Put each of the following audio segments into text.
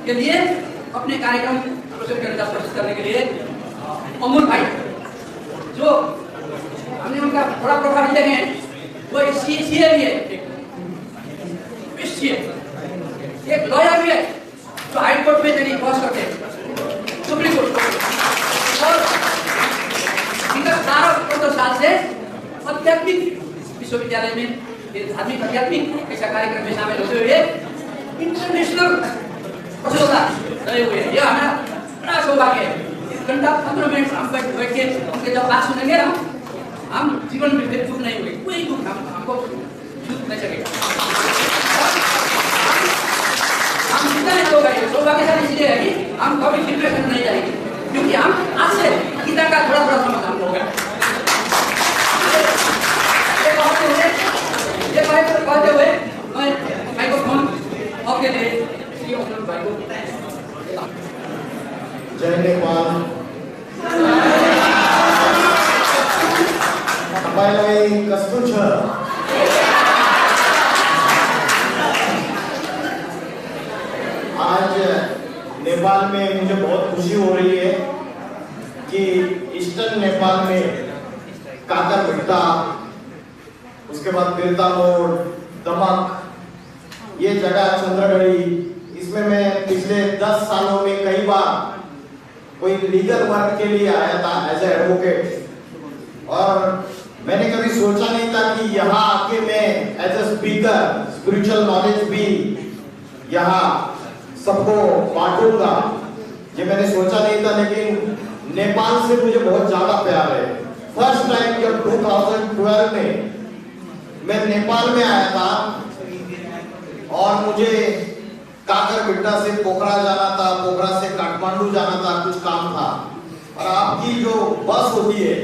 के लिए अपने कार्यक्रम प्रस्तुत करने के लिए अमूल भाई, जो हमने उनका थोड़ा प्रोफाइल देखे हैं, वो सीए भी है, एक लॉयर भी है जो हाई कोर्ट में तेरी बहस करते हैं, सुप्रीम कोर्ट, और विगत 12 साल से आध्यात्मिक विश्वविद्यालय में धार्मिक आध्यात्मिक ऐसा कार्यक्रम में शामिल होते हुए इंटरनेशनल प्रसिद्धता रहे हुए हैं। यह हमारा बड़ा सौभाग्य है। 1 घंटा 15 मिनट हम बैठ के उनके जब बात सुनेंगे ना, हम जीवन में फिर दुख नहीं हुए, कोई दुख हमको दुख नहीं सकेगा। हम जितना ही लोग आएंगे सौभाग्यशाली इसलिए है कि हम कभी डिप्रेशन नहीं जाएंगे, क्योंकि हम आज से गीता का थोड़ा थोड़ा समझ हम लोग हैं। ये कहते हुए मैं माइक्रोफोन आपके लिए भाई को जय नेपाल। तपाईँलाई कस्तो छ? आज नेपाल में मुझे बहुत खुशी हो रही है कि ईस्टर्न नेपाल में काकरभिट्टा, उसके बाद बिरता मोड़, दमक, ये जगह चंद्रगढ़ी, इसमें मैं पिछले 10 सालों में कई बार कोई लीगल वर्क के लिए आया था एज ए एडवोकेट, और मैंने कभी सोचा नहीं था कि यहाँ आके मैं as a speaker spiritual knowledge भी यहाँ सबको बांटूंगा, ये मैंने सोचा नहीं था। लेकिन नेपाल से मुझे बहुत ज्यादा प्यार है। फर्स्ट टाइम जब 2012 में मैं नेपाल में आया था और मुझे काकरभिट्टा से पोखरा जाना था, पोखरा से काठमांडू जाना था, कुछ काम था, और आपकी जो बस होती है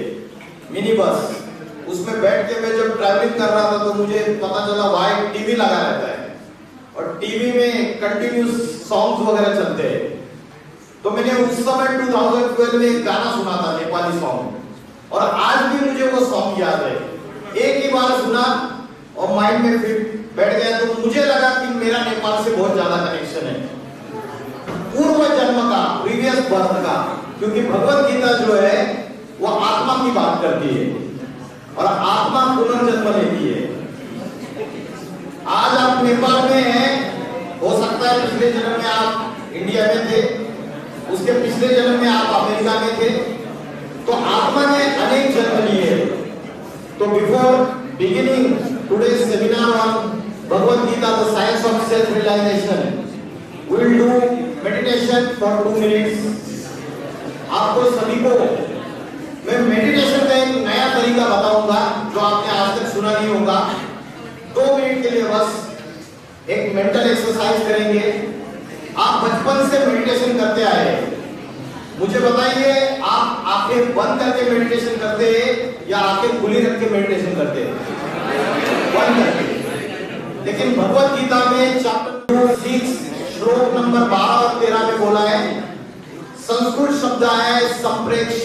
मिनी बस, उसमें बैठ के मैं जब ट्रैवलिंग कर रहा था तो मुझे पता चला वहाँ एक टीवी लगा रहता है और टीवी में कंटिन्यूस सॉन्ग्स वगैरह चलते हैं। तो मैंने उस समय 2012 में एक गाना सुना था, नेपाली सॉन्ग, और आज भी मुझे वो सॉन्ग याद है। एक ही बार सुना और माइंड में फिर बैठ गया, तो मुझे लगा कि मेरा नेपाल से बहुत ज्यादा कनेक्शन है, पूर्व जन्म का, प्रीवियस बर्थ का, क्योंकि भगवत गीता जो है वो आत्मा की बात करती है और आत्मा पुनर्जन्म लेती है। आज आप नेपाल में हैं, हो सकता है पिछले जन्म में आप इंडिया में थे, उसके पिछले जन्म में आप अमेरिका में थे, तो आत्मा ने अनेक जन्म लिए। तो before beginning today's seminar on Bhagavad Gita, the science of self-realization, we will do meditation for 2 minutes. आपको सभी को मैं मेडिटेशन का एक नया तरीका बताऊंगा जो आपने आज तक सुना नहीं होगा। 2 मिनट के लिए बस एक मेंटल एक्सरसाइज करेंगे। आप बचपन से मेडिटेशन करते आए, मुझे बताइए आप आंखें बंद करके मेडिटेशन करते हैं या आंखें खुली रख के मेडिटेशन करते हैं? बंद करके। लेकिन भगवत गीता में चैप्टर 6 श्लोक नंबर 12 और 13 में बोला है, संस्कृत शब्द है संप्रेक्ष।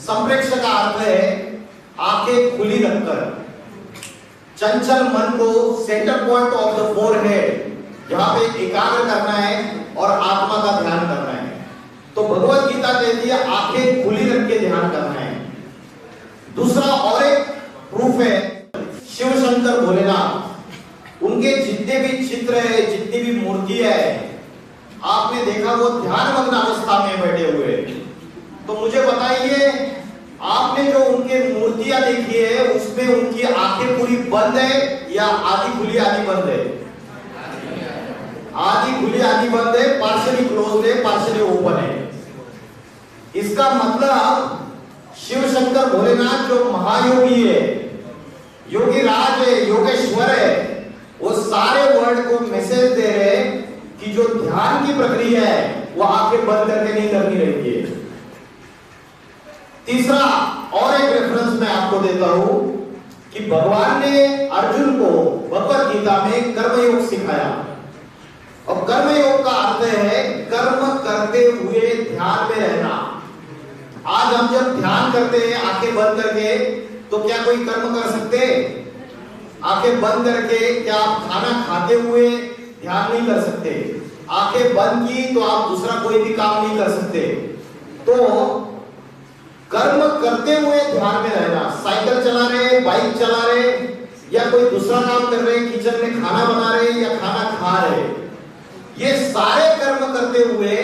संप्रेक्ष का अर्थ है आंखें खुली रखकर चंचल मन को centre point of the forehead, जहां पे एकाग्र करना है और आत्मा का ध्यान करना है। तो भगवत गीता कहती है आंखें खुली रख के ध्यान करना है। दूसरा और एक प्रूफ है, शिव शंकर भोलेनाथ, उनके जितने भी चित्र है, जितनी भी मूर्ति है, आपने देखा वो ध्यानमग्न अवस्था में बैठे हुए। तो मुझे बताइए आपने जो उनके मूर्तियां देखी है उसमें उनकी आंखें पूरी बंद है या आधी खुली आधी बंद है? आधी खुली आधी बंद है, पार्शियली क्लोज्ड है, पार्शियली ओपन है। इसका मतलब शिव शंकर भोलेनाथ जो महायोगी है, योगी राज है, योगेश्वर है, वो सारे वर्ल्ड को मैसेज दे रहे हैं कि जो ध्यान की प्रक्रिया है वो आंखें बंद करके नहीं करनी रहती है। तीसरा और एक रेफरेंस मैं आपको देता हूं कि भगवान ने अर्जुन को भगवत गीता में कर्मयोग सिखाया, और कर्मयोग का अर्थ है कर्म करते हुए ध्यान में रहना। आज हम जब ध्यान करते हैं आंखें बंद करके, तो क्या कोई कर्म कर सकते? आंखें बंद करके क्या आप खाना खाते हुए ध्यान नहीं कर सकते? आंखें बंद की तो आप दूसरा कोई भी काम नहीं कर सकते। तो कर्म करते हुए ध्यान में रहना, साइकिल चला रहे, बाइक चला रहे या कोई दूसरा काम कर रहे, किचन में खाना बना रहे या खाना खा रहे, ये सारे कर्म करते हुए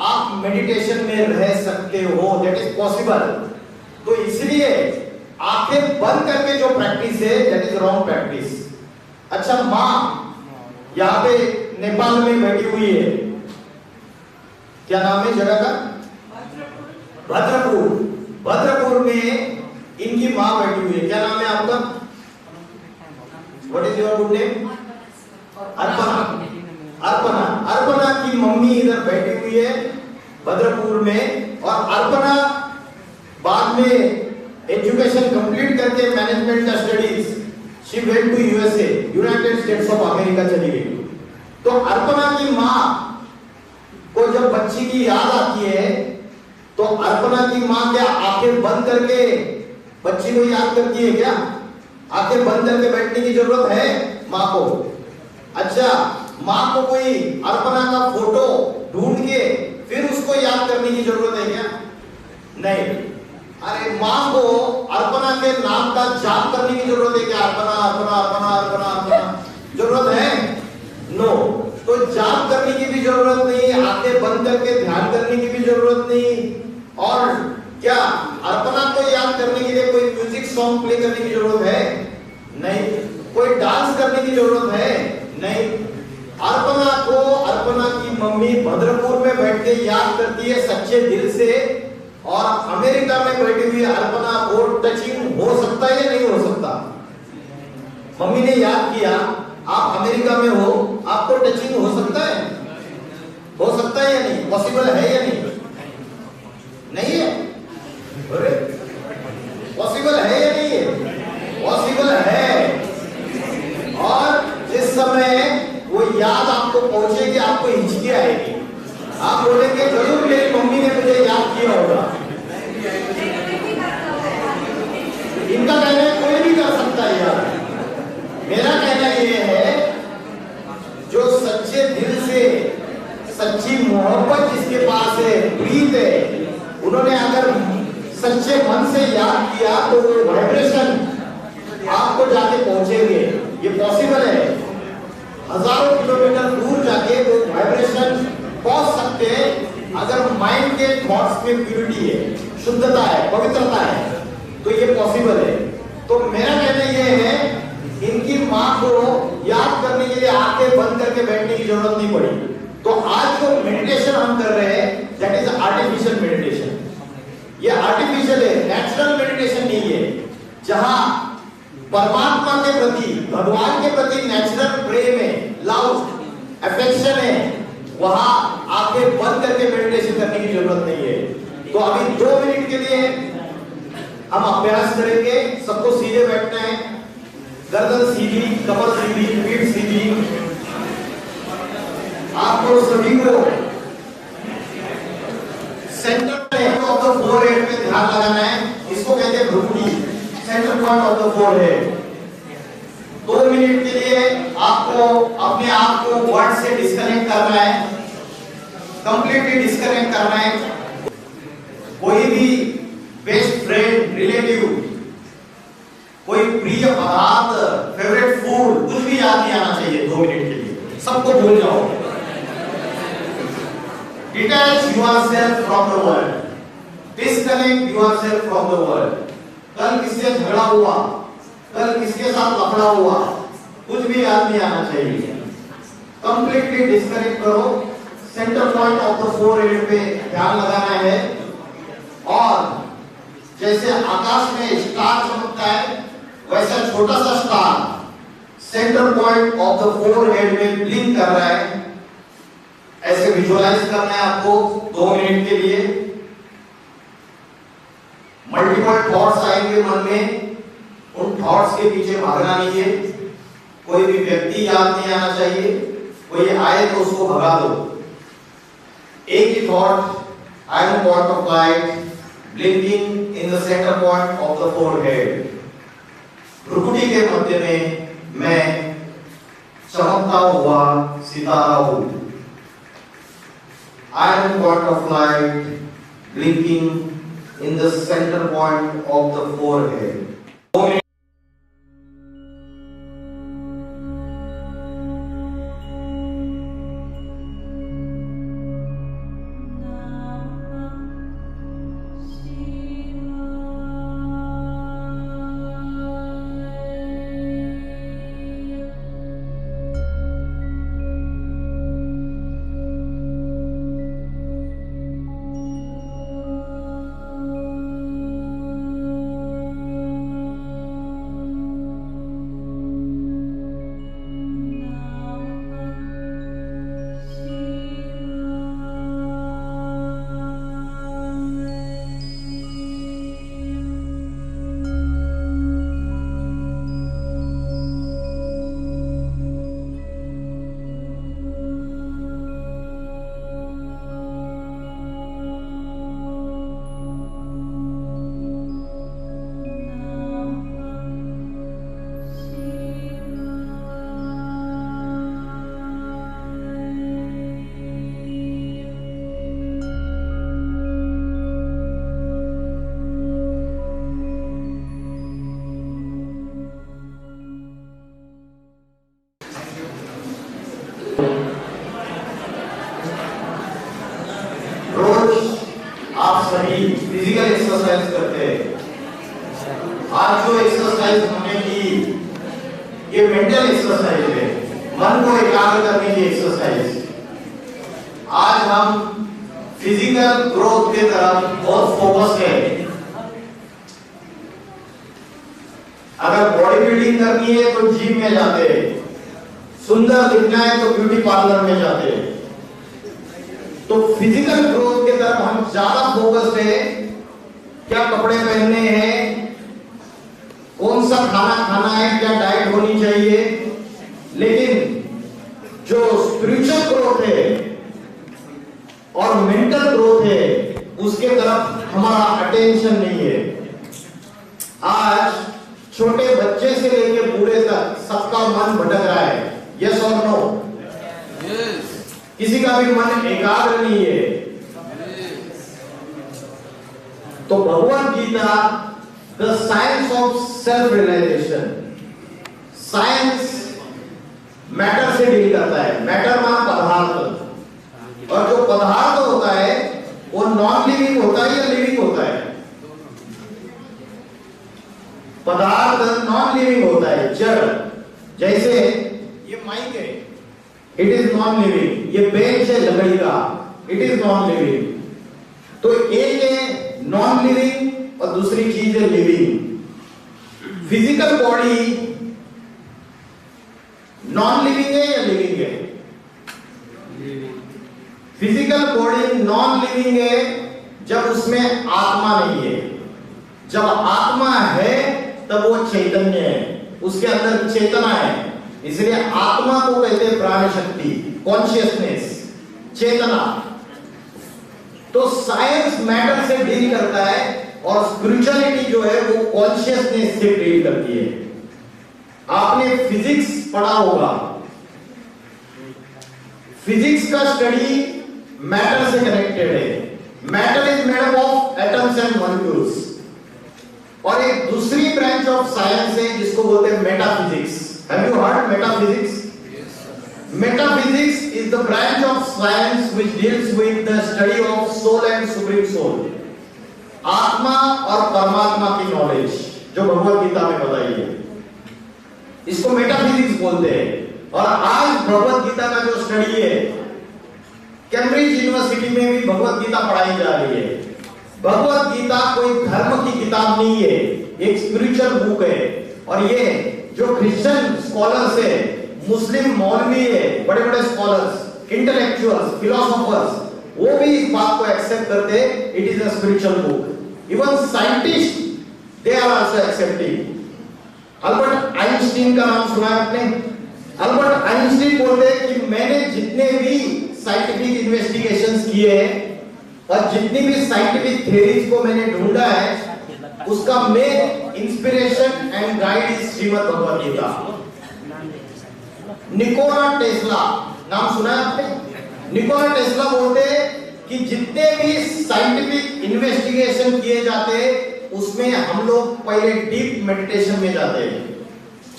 आप मेडिटेशन में रह सकते हो। That is possible. तो इसलिए आंखें बंद करके जो प्रैक्टिस है दैट इज रॉन्ग प्रैक्टिस। अच्छा, मां यहां पे नेपाल में बैठी हुई है, क्या नाम है जगह का? भद्रपुर। भद्रपुर में इनकी मां बैठी हुई है, क्या नाम है आपका? What is your good name? Arpana. Arpana, Arpana की मम्मी इधर बैठी हुई है भद्रपुर में, और अर्पणा बाद में एजुकेशन कंप्लीट करके मैनेजमेंट का studies she went to USA, United States of America चली गई। तो अर्पणा की मां को जब बच्ची की याद आती है तो अर्पणा की मां क्या आंखें बंद करके बच्ची को याद करती है क्या? आंखें बंद करके बैठने की जरूरत है मां को? अच्छा, मां को कोई अर्पणा का फोटो ढूंढ के फिर उसको याद करने की जरूरत है क्या? नहीं। अरे मां को अर्पणा के नाम का जाप करने की जरूरत है क्या? अर्पणा अर्पणा अर्पणा अर्पणा अर्पणा जरूरत है? नो। तो जाप करने की भी जरूरत नहीं, आंखें बंद करके ध्यान करने की भी जरूरत नहीं, और क्या अर्पणा को याद करने के लिए कोई म्यूजिक सॉन्ग प्ले करने की जरूरत है? नहीं। कोई डांस करने की जरूरत है? नहीं। अर्पणा को अर्पणा की मम्मी भद्रपुर में बैठ के याद करती है सच्चे दिल से, और अमेरिका में बैठी हुई अर्पणा को टचिंग हो सकता है या नहीं हो सकता? मम्मी ने याद किया, आप अमेरिका में हो, आपको टचिंग हो सकता है? हो सकता है या नहीं? पॉसिबल है या नहीं? नहीं है? अरे पॉसिबल है या नहीं है? पॉसिबल है। और जिस समय वो याद आपको पहुंचेगी आपको हिचकी आएगी, आप बोलेंगे जरूर मेरी मम्मी ने मुझे याद किया होगा। इनका कहना है कोई भी कर सकता है यार। मेरा कहना ये है जो सच्चे दिल से सच्ची मोहब्बत जिसके पास है, प्रीत है, उन्होंने अगर सच्चे मन से याद किया तो वो वाइब्रेशन आपको जाके पहुंचेंगे। ये पॉसिबल है। हजारों किलोमीटर दूर जाके वो वाइब्रेशन पहुंच सकते हैं अगर माइंड के थॉट्स में प्यूरिटी है, शुद्धता है, पवित्रता है, तो ये पॉसिबल है। तो मेरा कहना ये है इनकी मां को याद करने के लिए आंखें बंद करके बैठने की जरूरत नहीं पड़ी। तो आज जो मेडिटेशन हम कर रहे हैं दैट इज आर्टिफिशियल मेडिटेशन। ये आर्टिफिशियल है, नेचुरल मेडिटेशन नहीं है। जहां परमात्मा के प्रति, भगवान के प्रति नेचुरल प्रेम है, लव, अफेक्शन है, वहां आंखें बंद करके मेडिटेशन करने की जरूरत नहीं है। तो अभी 2 मिनट के लिए हम अभ्यास करेंगे। सबको सीधे बैठना है, गर्दन सीधी, कमर सीधी, पीठ सीधी। आपको सभी को सेंटर ऑफ द फोरहेड पे ध्यान लगाना है। इसको कहते हैं भ्रुकुटी, centre point of the forehead. 2 minute के लिए आपको अपने आप को वर्ड से डिस्कनेक्ट करना है, कंप्लीटली डिस्कनेक्ट करना है। कोई भी बेस्ट फ्रेंड, रिलेटिव, कोई प्रिय पदार्थ, फेवरेट फूड, कुछ भी याद नहीं आना चाहिए 2 मिनट के लिए। सबको भूल जाओ। Detach yourself from the world. Disconnect yourself from the world. कल किससे झगड़ा हुआ, कल किसके साथ लफड़ा हुआ, कुछ भी याद नहीं आना चाहिए। कंप्लीटली डिस्कनेक्ट करो। Centre point of the forehead पे ध्यान लगाना है, और जैसे आकाश में स्टार चमकता है वैसा छोटा सा star centre point of the forehead में ब्लिंक कर रहा है। ऐसे विजुअलाइज करना है आपको 2 मिनट के लिए। मल्टीपल थॉट्स आएंगे मन में, उन थॉट्स के पीछे भागना नहीं है। कोई भी व्यक्ति याद नहीं आना चाहिए, कोई आए तो उसको भगा दो। एक ही thought, I am point of light blinking in the centre point of the forehead. भ्रुकुटी के मध्य में मैं चमकता हुआ सितारा हूं। iron point of light blinking in the center point of the forehead. आप सभी फिजिकल एक्सरसाइज करते हैं। आज जो एक्सरसाइज हमने की ये मेंटल एक्सरसाइज है, मन को एकाग्र करने की एक्सरसाइज। आज हम फिजिकल ग्रोथ की तरफ बहुत फोकस है। अगर बॉडी बिल्डिंग करनी है तो जिम में जाते हैं, सुंदर दिखना है तो ब्यूटी पार्लर में जाते हैं। तो फिजिकल ग्रोथ की तरफ हम ज्यादा फोकस है। क्या कपड़े पहनने हैं, कौन सा खाना खाना है, क्या डाइट होनी चाहिए, लेकिन जो स्पिरिचुअल ग्रोथ है और मेंटल ग्रोथ है उसके तरफ हमारा अटेंशन नहीं है। आज छोटे बच्चे से लेकर बूढ़े तक सबका मन भटक रहा है। यस और नो? यस। किसी का भी मन एकाग्र नहीं है। तो Bhagavad Gita the science of self realization, science matter से डील करता है। मैटर माना पदार्थ, और जो पदार्थ होता है वो नॉन लिविंग होता है या लिविंग होता है? पदार्थ नॉन लिविंग होता है, जड़। जैसे ये माइक है, इट इज नॉन लिविंग। ये बेंच है लकड़ी का, इट इज नॉन लिविंग। तो एक है नॉन लिविंग और दूसरी चीज है living. Physical body non living है या लिविंग है? फिजिकल बॉडी नॉन लिविंग है जब उसमें आत्मा नहीं है। जब आत्मा है तब वो चैतन्य है, उसके अंदर चेतना है। इसलिए आत्मा को कहते हैं प्राण शक्ति, कॉन्शियसनेस, चेतना। तो साइंस मैटर से डील करता है और स्पिरिचुअलिटी जो है वो कॉन्शियसनेस से डील करती है। आपने फिजिक्स पढ़ा होगा। फिजिक्स का स्टडी मैटर से कनेक्टेड है। Matter is made up of atoms and molecules. और एक दूसरी ब्रांच ऑफ साइंस है जिसको बोलते हैं metaphysics. Have you heard metaphysics? Yes, sir. Metaphysics is the branch of science which deals with the study of soul and supreme soul. आत्मा और परमात्मा की नॉलेज जो भगवद गीता में बताई है, इसको मेटाफिजिक्स बोलते हैं। और आज भगवद गीता का जो स्टडी है, कैम्ब्रिज यूनिवर्सिटी में भी भगवद गीता पढ़ाई जा रही है। भगवद गीता कोई धर्म की किताब नहीं है, एक स्पिरिचुअल बुक है। और ये जो क्रिश्चियन स्कॉलर्स है, मुस्लिम मौलवी है, बड़े बड़े स्कॉलर्स, इंटेलेक्चुअल्स, फिलोसोफर्स, वो भी इस बात को एक्सेप्ट करते हैं, it is a spiritual book. Even scientist they are also accepting. Albert Einstein का नाम सुना है आपने? अल्बर्ट आइंस्टीन बोलते हैं कि मैंने जितने भी साइंटिफिक इन्वेस्टिगेशंस किए हैं और जितनी भी साइंटिफिक थ्योरीज को मैंने ढूंढा है, उसका main inspiration and guide is Shrimad Bhagavad Gita. Nikola Tesla नाम सुना है आपने? निकोला टेस्ला बोलते हैं कि जितने भी साइंटिफिक इन्वेस्टिगेशन किए जाते उसमें हम लोग पहले डीप मेडिटेशन में जाते हैं।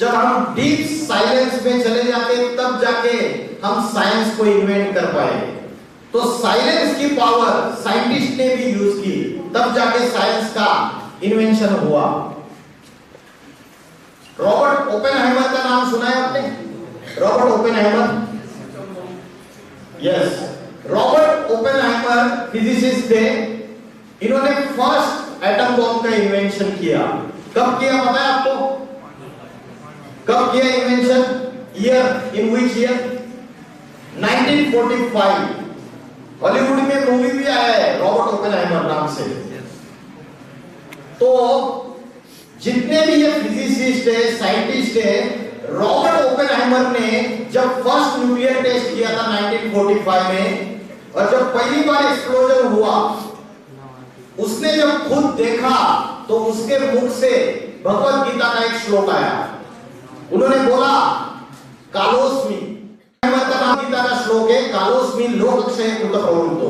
जब हम डीप साइलेंस में चले जाते तब जाके हम साइंस को इन्वेंट कर पाए। तो साइलेंस की पावर साइंटिस्ट ने भी यूज की, तब जाके साइंस का इन्वेंशन हुआ। रॉबर्ट ओपेनहाइमर का नाम सुना है आपने? Robert Oppenheimer, yes, Robert Oppenheimer physicist थे। इन्होंने फर्स्ट एटम बॉम्ब का इन्वेंशन किया। कब किया पता है आपको? कब किया invention? Year, in which year? 1945। Hollywood में मूवी भी आया है रॉबर्ट ओपेनहाइमर नाम से। तो जितने भी ये फिजिसिस्ट है, साइंटिस्ट है, रॉबर्ट ओपेनहाइमर ने जब फर्स्ट न्यूक्लियर टेस्ट किया था 1945 में, और जब पहली बार एक्सप्लोजन हुआ, उसने जब खुद देखा तो उसके मुख से भगवत गीता का एक श्लोक आया। उन्होंने बोला कालोस्मि, का नाम गीता का श्लोक है, कालोस्मि लोकक्षय कृत प्रवृत्तो,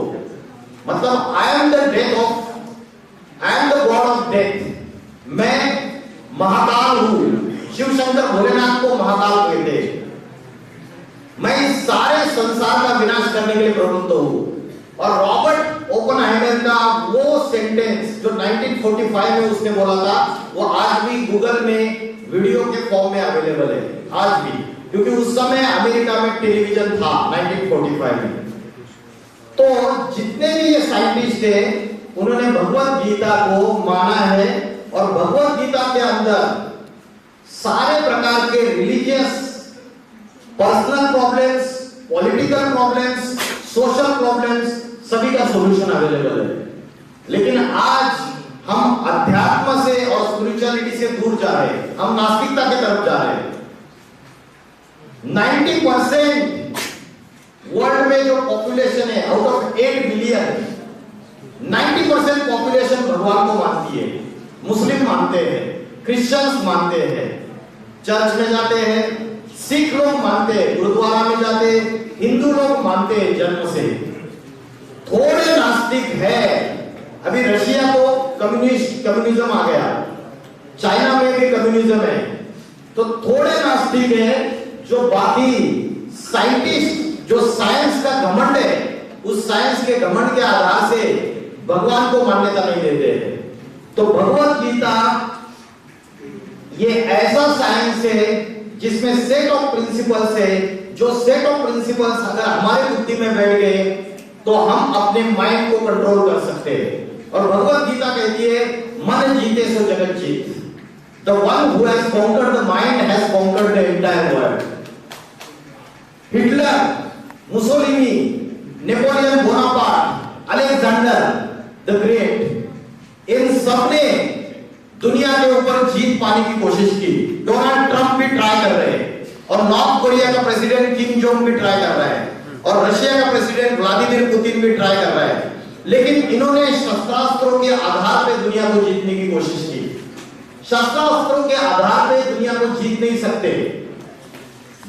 मतलब I am the death of, I am the God of death, मैं महाकाल हूं। शिव शंकर भोलेनाथ को महाकाल कहते हैं। मैं इस सारे संसार का विनाश करने के लिए प्रवृत्त हूं। और रॉबर्ट ओपेनहाइमर का वो सेंटेंस जो 1945 में उसने बोला था, वो आज भी गूगल में वीडियो के फॉर्म में अवेलेबल है, आज भी, क्योंकि उस समय अमेरिका में टेलीविजन था 1945 में। तो जितने भी ये साइंटिस्ट थे उन्होंने भगवत गीता को माना है, और भगवत गीता के अंदर सारे प्रकार के religious, personal problems, political problems, social problems, सभी का सॉल्यूशन अवेलेबल है। लेकिन आज हम अध्यात्म से और स्पिरिचुअलिटी से दूर जा रहे हैं, हम नास्तिकता की तरफ जा रहे हैं। 90% वर्ल्ड में जो पॉपुलेशन है, आउट ऑफ 8 बिलियन, 90% पॉपुलेशन भगवान को मानती है। मुस्लिम मानते हैं, क्रिश्चियंस मानते हैं, चर्च में जाते हैं, सिख लोग मानते हैं, गुरुद्वारा में जाते हैं, हिंदू लोग मानते हैं जन्म से। थोड़े नास्तिक है। अभी रशिया तो कम्युनिज्म आ गया, चाइना में भी कम्युनिज्म है। तो थोड़े नास्तिक है जो बाकी साइंटिस्ट जो साइंस का घमंड है, उस साइंस के घमंड के आधार से भगवान को मान्यता नहीं देते हैं। तो भगवत गीता ये ऐसा साइंस है जिसमें सेट ऑफ प्रिंसिपल्स है, जो सेट ऑफ प्रिंसिपल्स अगर हमारे बुद्धि में बैठ गए तो हम अपने माइंड को कंट्रोल कर सकते हैं। और भगवत गीता कहती है मन जीते सो जगत जीत। The one who has conquered the mind has conquered the entire world. Hitler, Mussolini, Napoleon Bonaparte, Alexander the Great, इन सबने दुनिया के ऊपर जीत पाने की कोशिश की। डोनाल्ड ट्रंप भी ट्राई कर रहे हैं, और नॉर्थ कोरिया का प्रेसिडेंट किम जोंग भी ट्राई कर रहा है, और रशिया का प्रेसिडेंट व्लादिमीर पुतिन भी ट्राई कर रहा है। लेकिन इन्होंने शस्त्रास्त्रों के आधार पे दुनिया को जीतने की कोशिश की। शस्त्रास्त्रों के आधार पे दुनिया को जीत नहीं सकते।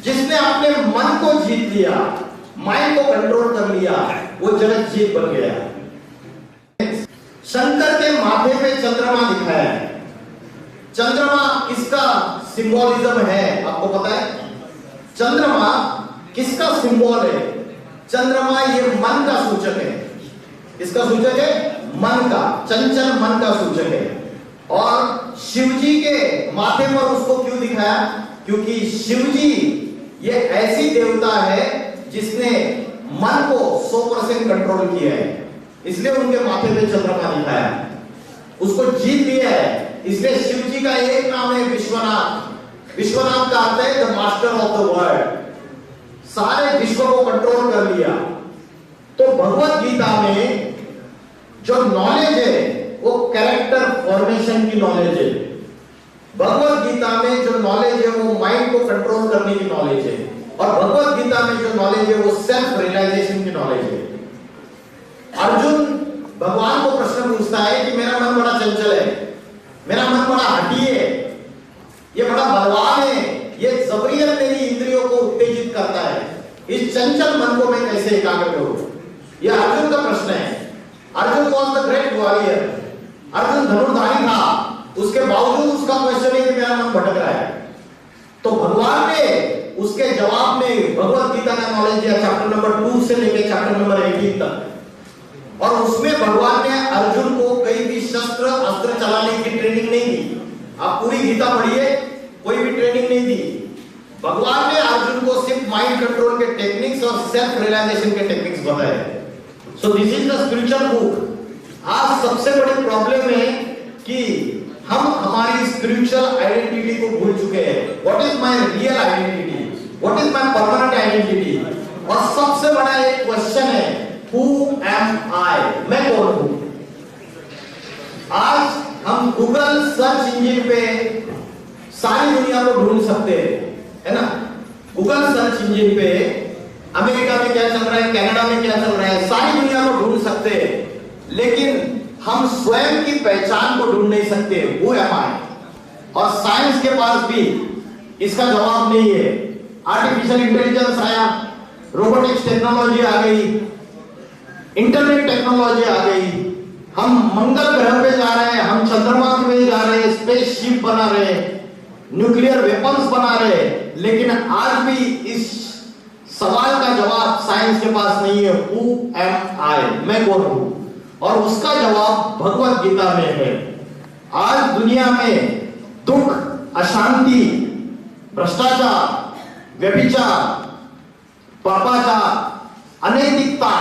जिसने अपने मन को जीत लिया, माइंड को कंट्रोल कर लिया, वो जगत जीत बन गया। शंकर के माथे पे चंद्रमा दिखाया है। चंद्रमा किसका सिंबोलिज्म है आपको पता है? चंद्रमा किसका सिंबल है? चंद्रमा ये मन का सूचक है। किसका सूचक है? मन का, चंचल मन का सूचक है। और शिवजी के माथे पर उसको क्यों दिखाया? क्योंकि शिवजी ये ऐसी देवता है जिसने मन को 100% कंट्रोल किया है, इसलिए उनके माथे पे चंद्रमा दिखाया, उसको जीत लिया है। इसलिए शिवजी का एक नाम है विश्वनाथ। विश्वनाथ का अर्थ है the master of the world, सारे विश्व को कंट्रोल कर लिया। तो भगवत गीता में जो नॉलेज है वो कैरेक्टर फॉर्मेशन की नॉलेज है। भगवत गीता में जो नॉलेज है वो माइंड को कंट्रोल करने की नॉलेज है, और भगवत गीता में जो नॉलेज है वो सेल्फ रियलाइजेशन की नॉलेज है। अर्जुन भगवान को प्रश्न पूछता है कि मेरा मन बड़ा चंचल है, मेरा मन बड़ा हठी है, ये बड़ा बलवान है, ये जबरियत मेरी इंद्रियों को उत्तेजित करता है, इस चंचल मन को मैं कैसे एकाग्र करूं? यह अर्जुन का प्रश्न है। was the great warrior. Arjun धनुर्धारी था, उसके बावजूद उसका क्वेश्चन है कि मेरा मन भटक रहा है। तो भगवान ने उसके जवाब में भगवत गीता का नॉलेज दिया, चैप्टर नंबर 2 से लेकर चैप्टर नंबर 18 तक। और उसमें भगवान ने अर्जुन को कई भी शस्त्र अस्त्र चलाने की ट्रेनिंग नहीं दी। आप पूरी गीता पढ़िए, कोई भी ट्रेनिंग नहीं दी। भगवान ने अर्जुन को सिर्फ माइंड कंट्रोल के टेक्निक्स और सेल्फ रियलाइजेशन के टेक्निक्स बताए। So this is the spiritual book. आज सबसे बड़ी प्रॉब्लम है कि हम हमारी स्पिरिचुअल आइडेंटिटी को भूल चुके हैं। What is my real identity, what is my permanent identity. और सबसे बड़ा एक क्वेश्चन है, हु एम आई, मैं कौन हूं। आज हम गूगल सर्च इंजन पे सारी दुनिया को ढूंढ सकते हैं, है ना। गूगल सर्च इंजन पे अमेरिका में क्या चल रहा है, कनाडा में क्या चल रहा है, सारी दुनिया को ढूंढ सकते हैं, लेकिन हम स्वयं की पहचान को ढूंढ नहीं सकते, हु एम आई। और साइंस के पास भी इसका जवाब नहीं है। आर्टिफिशियल इंटेलिजेंस आया, रोबोटिक्स टेक्नोलॉजी आ गई, इंटरनेट टेक्नोलॉजी आ गई, हम मंगल ग्रह पे जा रहे हैं, हम चंद्रमा पे जा रहे हैं, स्पेसशिप बना रहे हैं, न्यूक्लियर वेपन्स बना रहे हैं, लेकिन आज भी इस सवाल का जवाब साइंस के पास नहीं है, हु एम आई, मैं कौन हूं। और उसका जवाब भगवत गीता में है। आज दुनिया में दुख, अशांति, भ्रष्टाचार, व्यभिचार, पापाचार, अनैतिकता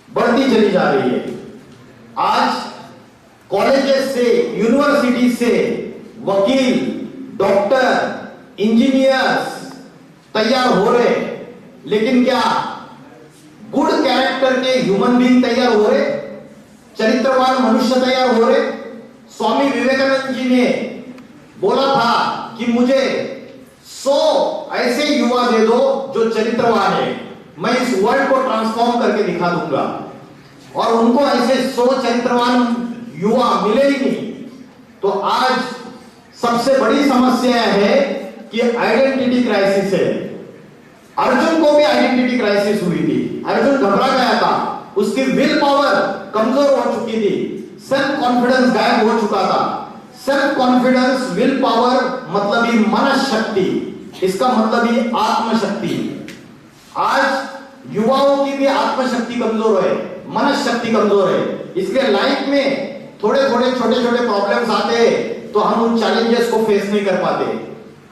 बढ़ती चली जा रही है। आज कॉलेजेस से, यूनिवर्सिटी से वकील, डॉक्टर, इंजीनियर्स तैयार हो रहे, लेकिन क्या गुड कैरेक्टर के ह्यूमन बीइंग तैयार हो रहे, चरित्रवान मनुष्य तैयार हो रहे। स्वामी विवेकानंद जी ने बोला था कि मुझे 100 ऐसे युवा दे दो जो चरित्रवान है, मैं इस वर्ल्ड को ट्रांसफॉर्म करके दिखा दूंगा। और उनको ऐसे 100 चरित्रवान युवा मिले ही नहीं। तो आज सबसे बड़ी समस्या है कि आइडेंटिटी क्राइसिस है। अर्जुन को भी आइडेंटिटी क्राइसिस हुई थी, अर्जुन घबरा गया था, उसकी विल पावर कमजोर हो चुकी थी, सेल्फ कॉन्फिडेंस गायब हो चुका था। सेल्फ कॉन्फिडेंस, विल पावर मतलब ही मन शक्ति, इसका मतलब ही आत्मशक्ति। आज युवाओं की भी आत्मशक्ति कमजोर है, मन शक्ति कमजोर है, इसलिए लाइफ में थोड़े थोड़े छोटे छोटे प्रॉब्लम्स आते हैं तो हम उन चैलेंजेस को फेस नहीं कर पाते,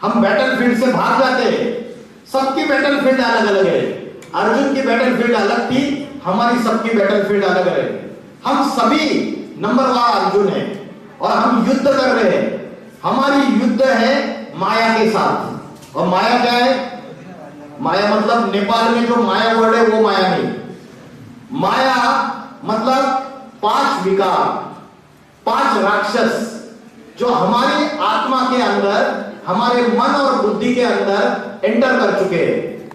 हम बैटलफील्ड से भाग जाते हैं। सबकी बैटलफील्ड अलग अलग है, अर्जुन की बैटलफील्ड अलग थी, हमारी सबकी बैटलफील्ड अलग है। हम सभी नंबर 1 अर्जुन है और हम युद्ध कर रहे हैं। हमारी युद्ध है माया के साथ। और माया क्या है? माया मतलब नेपाल में जो माया वर्ड है वो माया नहीं। माया मतलब 5 विकार, 5 राक्षस जो हमारी आत्मा के अंदर, हमारे मन और बुद्धि के अंदर एंटर कर चुके हैं।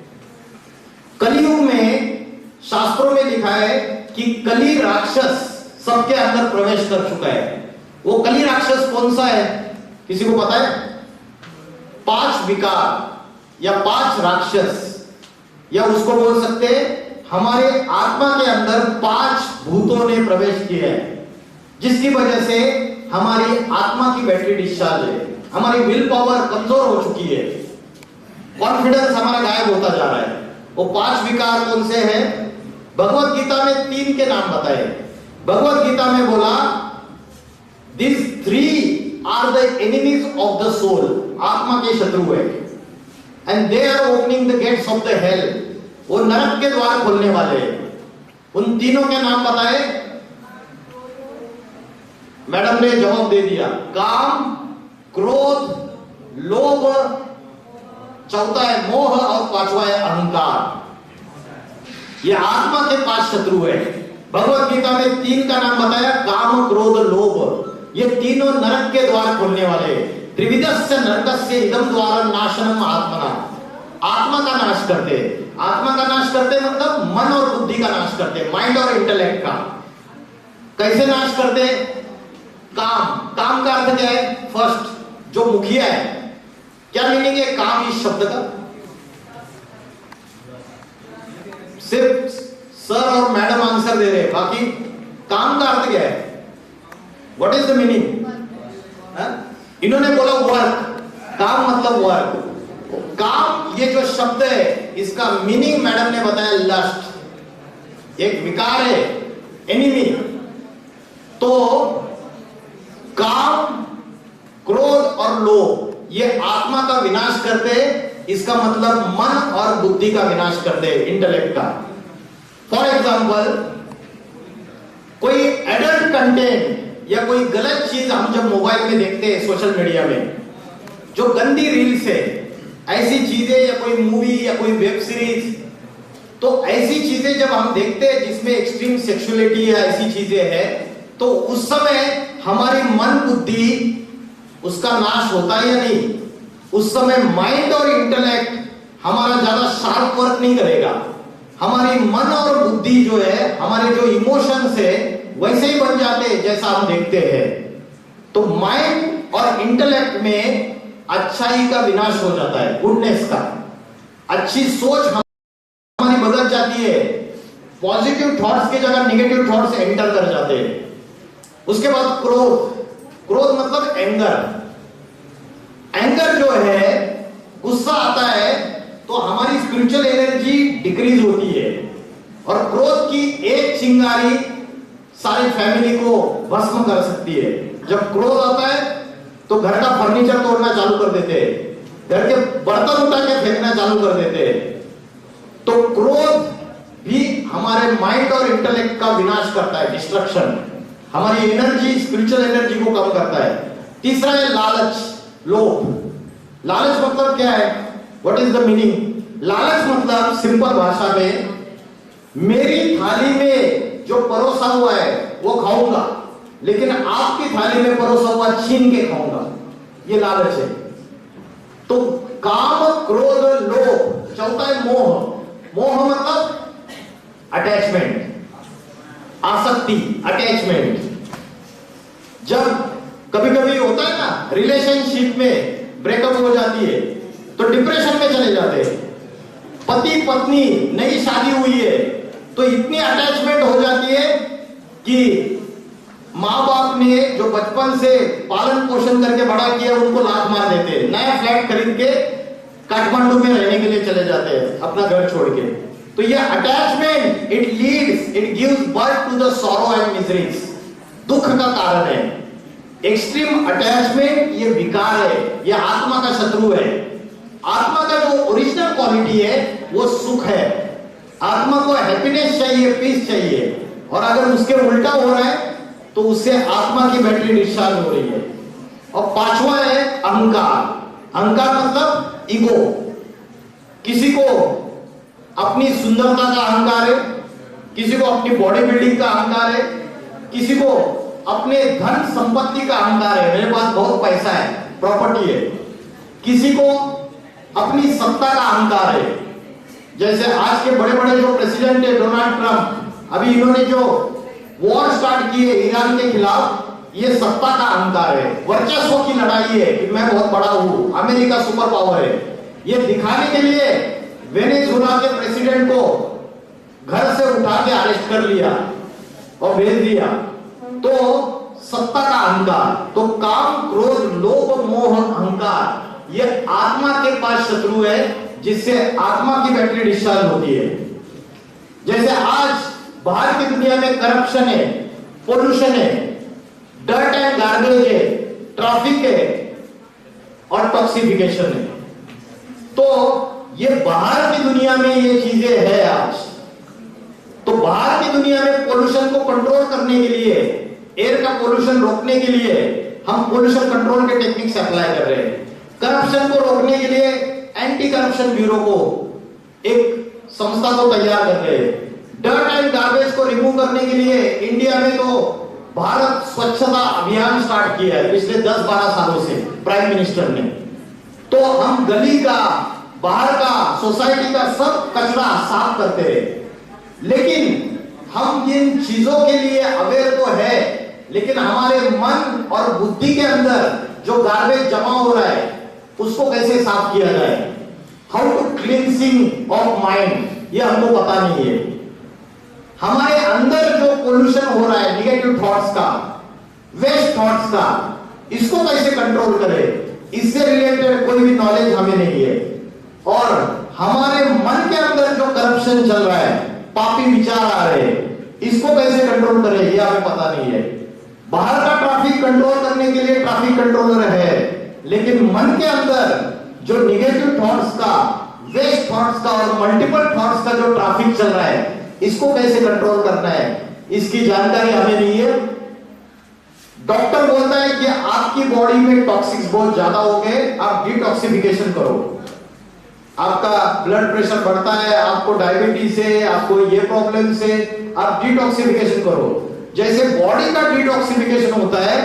कलियुग में शास्त्रों में लिखा है कि कली राक्षस सबके अंदर प्रवेश कर चुका है। वो कली राक्षस कौन सा है, किसी को पता है? 5 विकार या 5 राक्षस, या उसको बोल सकते हैं हमारे आत्मा के अंदर 5 भूतों ने प्रवेश किया है, जिसकी वजह से हमारी आत्मा की बैटरी डिस्चार्ज है, हमारी विल पावर कमजोर हो चुकी है, कॉन्फिडेंस हमारा गायब होता जा रहा है। वो 5 विकार कौन से हैं? भगवत गीता में 3 के नाम बताए। भगवत गीता में बोला this 3 are the enemies of the soul, आत्मा के शत्रु है, and they are opening the gates of the hell, वो नरक के द्वार खोलने वाले हैं। उन तीनों के नाम बताए, मैडम ने जवाब दे दिया, काम, क्रोध, लोभ, चौथा है मोह और 5वां है अहंकार। ये आत्मा के 5 शत्रु है। भगवत गीता में 3 का नाम बताया, काम, क्रोध, लोभ, ये तीनों नरक के द्वार खोलने वाले। त्रिविधस्य नरकस्य इदं द्वारं नाशनम आत्मना, आत्मा का नाश करते। आत्मा का नाश करते मतलब मन और बुद्धि का नाश करते, माइंड और इंटेलेक्ट का। कैसे नाश करते? काम, काम का अर्थ क्या है? फर्स्ट, जो मुखिया है, क्या मीनिंग है काम इस शब्द का? सिर्फ सर और मैडम आंसर दे रहे, बाकी काम का अर्थ क्या है? What is the meaning? इन्होंने बोला वर्क, काम मतलब वर्क। काम ये जो शब्द है इसका मीनिंग मैडम ने बताया लस्ट, एक विकार है, एनिमी। तो काम, क्रोध और लोभ ये आत्मा का विनाश करते, इसका मतलब मन और बुद्धि का विनाश करते, इंटेलेक्ट का। फॉर एग्जाम्पल, कोई एडल्ट कंटेंट या कोई गलत चीज हम जब मोबाइल में देखते हैं, सोशल मीडिया में जो गंदी रील्स है, ऐसी चीजें या कोई मूवी या कोई वेब सीरीज, तो ऐसी चीजें जब हम देखते हैं जिसमें एक्सट्रीम सेक्सुअलिटी या ऐसी चीजें हैं, तो उस समय हमारी मन बुद्धि उसका नाश होता है या नहीं? उस समय माइंड और इंटेलेक्ट हमारा ज्यादा शार्प वर्क नहीं करेगा। हमारी मन और बुद्धि जो है, हमारे जो इमोशंस है वैसे ही बन जाते हैं जैसा हम देखते हैं। तो माइंड और इंटेलेक्ट में अच्छाई का विनाश हो जाता है, गुडनेस का। अच्छी सोच हमारी बदल जाती है, पॉजिटिव थॉट्स की जगह नेगेटिव थॉट्स एंटर कर जाते हैं। उसके बाद क्रोध, क्रोध मतलब एंगर। एंगर जो है, गुस्सा आता है तो हमारी स्पिरिचुअल एनर्जी डिक्रीज होती है, और क्रोध की एक चिंगारी सारी फैमिली को भस्म कर सकती है। जब क्रोध आता है तो घर का फर्नीचर तोड़ना चालू कर देते हैं, घर के बर्तन उठा के फेंकना चालू कर देते हैं। तो क्रोध भी हमारे माइंड और इंटेलेक्ट का विनाश करता है, डिस्ट्रक्शन, हमारी एनर्जी, स्पिरिचुअल एनर्जी को कम करता है। तीसरा है लालच, लोभ। लालच मतलब क्या है? What is the meaning? लालच मतलब सिंपल भाषा में, मेरी थाली में जो परोसा हुआ है वो खाऊंगा, लेकिन आपकी थाली में परोसा हुआ छीन के खाऊंगा, ये लालच है। तो काम, क्रोध, लोभ। चौथा है मोह। मोह मतलब अटैचमेंट, आसक्ति, अटैचमेंट। जब कभी कभी होता है ना, रिलेशनशिप में ब्रेकअप हो जाती है तो डिप्रेशन में चले जाते हैं। पति पत्नी, नई शादी हुई है तो इतनी अटैचमेंट हो जाती है कि माँ बाप ने जो बचपन से पालन पोषण करके बड़ा किया उनको लात मार देते हैं, नया फ्लैट खरीद के काठमांडू में रहने के लिए चले जाते हैं अपना घर छोड़ के। तो ये attachment, it leads, it gives birth to the sorrow and miseries, दुख का कारण है। एक्सट्रीम अटैचमेंट ये विकार है, ये आत्मा का शत्रु है। आत्मा का जो ओरिजिनल क्वालिटी है वो सुख है। आत्मा को हैप्पीनेस चाहिए, पीस चाहिए, और अगर उसके उल्टा हो रहा है तो उससे आत्मा की बैटरी डिस्चार्ज हो रही है। और पांचवा है अहंकार। अहंकार मतलब ईगो। किसी को अपनी सुंदरता का अहंकार है, किसी को अपनी बॉडी बिल्डिंग का अहंकार है, किसी को अपने धन संपत्ति का अहंकार है, मेरे पास बहुत पैसा है, प्रॉपर्टी है। किसी को अपनी सत्ता का अहंकार है। जैसे आज के बड़े बड़े जो प्रेसिडेंट है, डोनाल्ड ट्रंप, अभी इन्होंने जो वॉर स्टार्ट की है ईरान के खिलाफ, ये सत्ता का अहंकार है, वर्चस्व की लड़ाई है कि मैं बहुत बड़ा हूं, अमेरिका सुपर पावर है। ये दिखाने के लिए वेनेजुएला के प्रेसिडेंट को घर से उठा के अरेस्ट कर लिया और भेज दिया। तो सत्ता का अहंकार। तो काम, क्रोध, लोभ, मोह, अहंकार ये आत्मा के पास शत्रु है, जिससे आत्मा की बैटरी डिस्चार्ज होती है। जैसे आज बाहर की दुनिया में करप्शन है, पोल्यूशन है, डर्ट एंड गार्बेज है, ट्रैफिक है और टॉक्सिफिकेशन है। तो ये बाहर की दुनिया में ये चीजें है आज। तो बाहर की दुनिया में पोल्यूशन को कंट्रोल करने के लिए, एयर का पोल्यूशन रोकने के लिए हम पोल्यूशन कंट्रोल के टेक्निक्स अप्लाई कर रहे हैं। करप्शन को रोकने के लिए एंटी करप्शन ब्यूरो को, एक संस्था को तैयार कर रहे हैं। डर्ट एंड गार्बेज को रिमूव करने के लिए इंडिया में तो भारत स्वच्छता अभियान स्टार्ट किया है पिछले 10-12 सालों से प्राइम मिनिस्टर ने। तो हम गली का, बाहर का, सोसाइटी का सब कचरा साफ करते हैं। लेकिन हम इन चीजों के लिए अवेयर तो है, लेकिन हमारे मन और बुद्धि के अंदर जो गार्बेज जमा हो रहा है उसको कैसे साफ किया जाए, how to cleansing of mind, ये हमको पता नहीं है। हमारे अंदर जो पोल्यूशन हो रहा है निगेटिव थॉट्स का, वेस्ट थॉट्स का, इसको कैसे कंट्रोल करें, इससे रिलेटेड कोई भी नॉलेज हमें नहीं है। और हमारे मन के अंदर जो करप्शन चल रहा है, पापी विचार आ रहे हैं, इसको कैसे कंट्रोल करें ये हमें पता नहीं है। बाहर का ट्रैफिक कंट्रोल करने के लिए ट्रैफिक कंट्रोलर है, लेकिन मन के अंदर जो निगेटिव थॉट्स का, वेस्ट थॉट्स का और मल्टीपल थॉट्स का जो ट्रैफिक चल रहा है, इसको कैसे कंट्रोल करना है, इसकी जानकारी हमें नहीं है। डॉक्टर बोलता है कि आपकी बॉडी में टॉक्सिक्स बहुत ज्यादा हो गए, आप डिटॉक्सिफिकेशन करो। आपका ब्लड प्रेशर बढ़ता है, आपको डायबिटीज है, आपको ये प्रॉब्लम से, आप डिटॉक्सिफिकेशन करो। जैसे बॉडी का डिटॉक्सिफिकेशन होता है,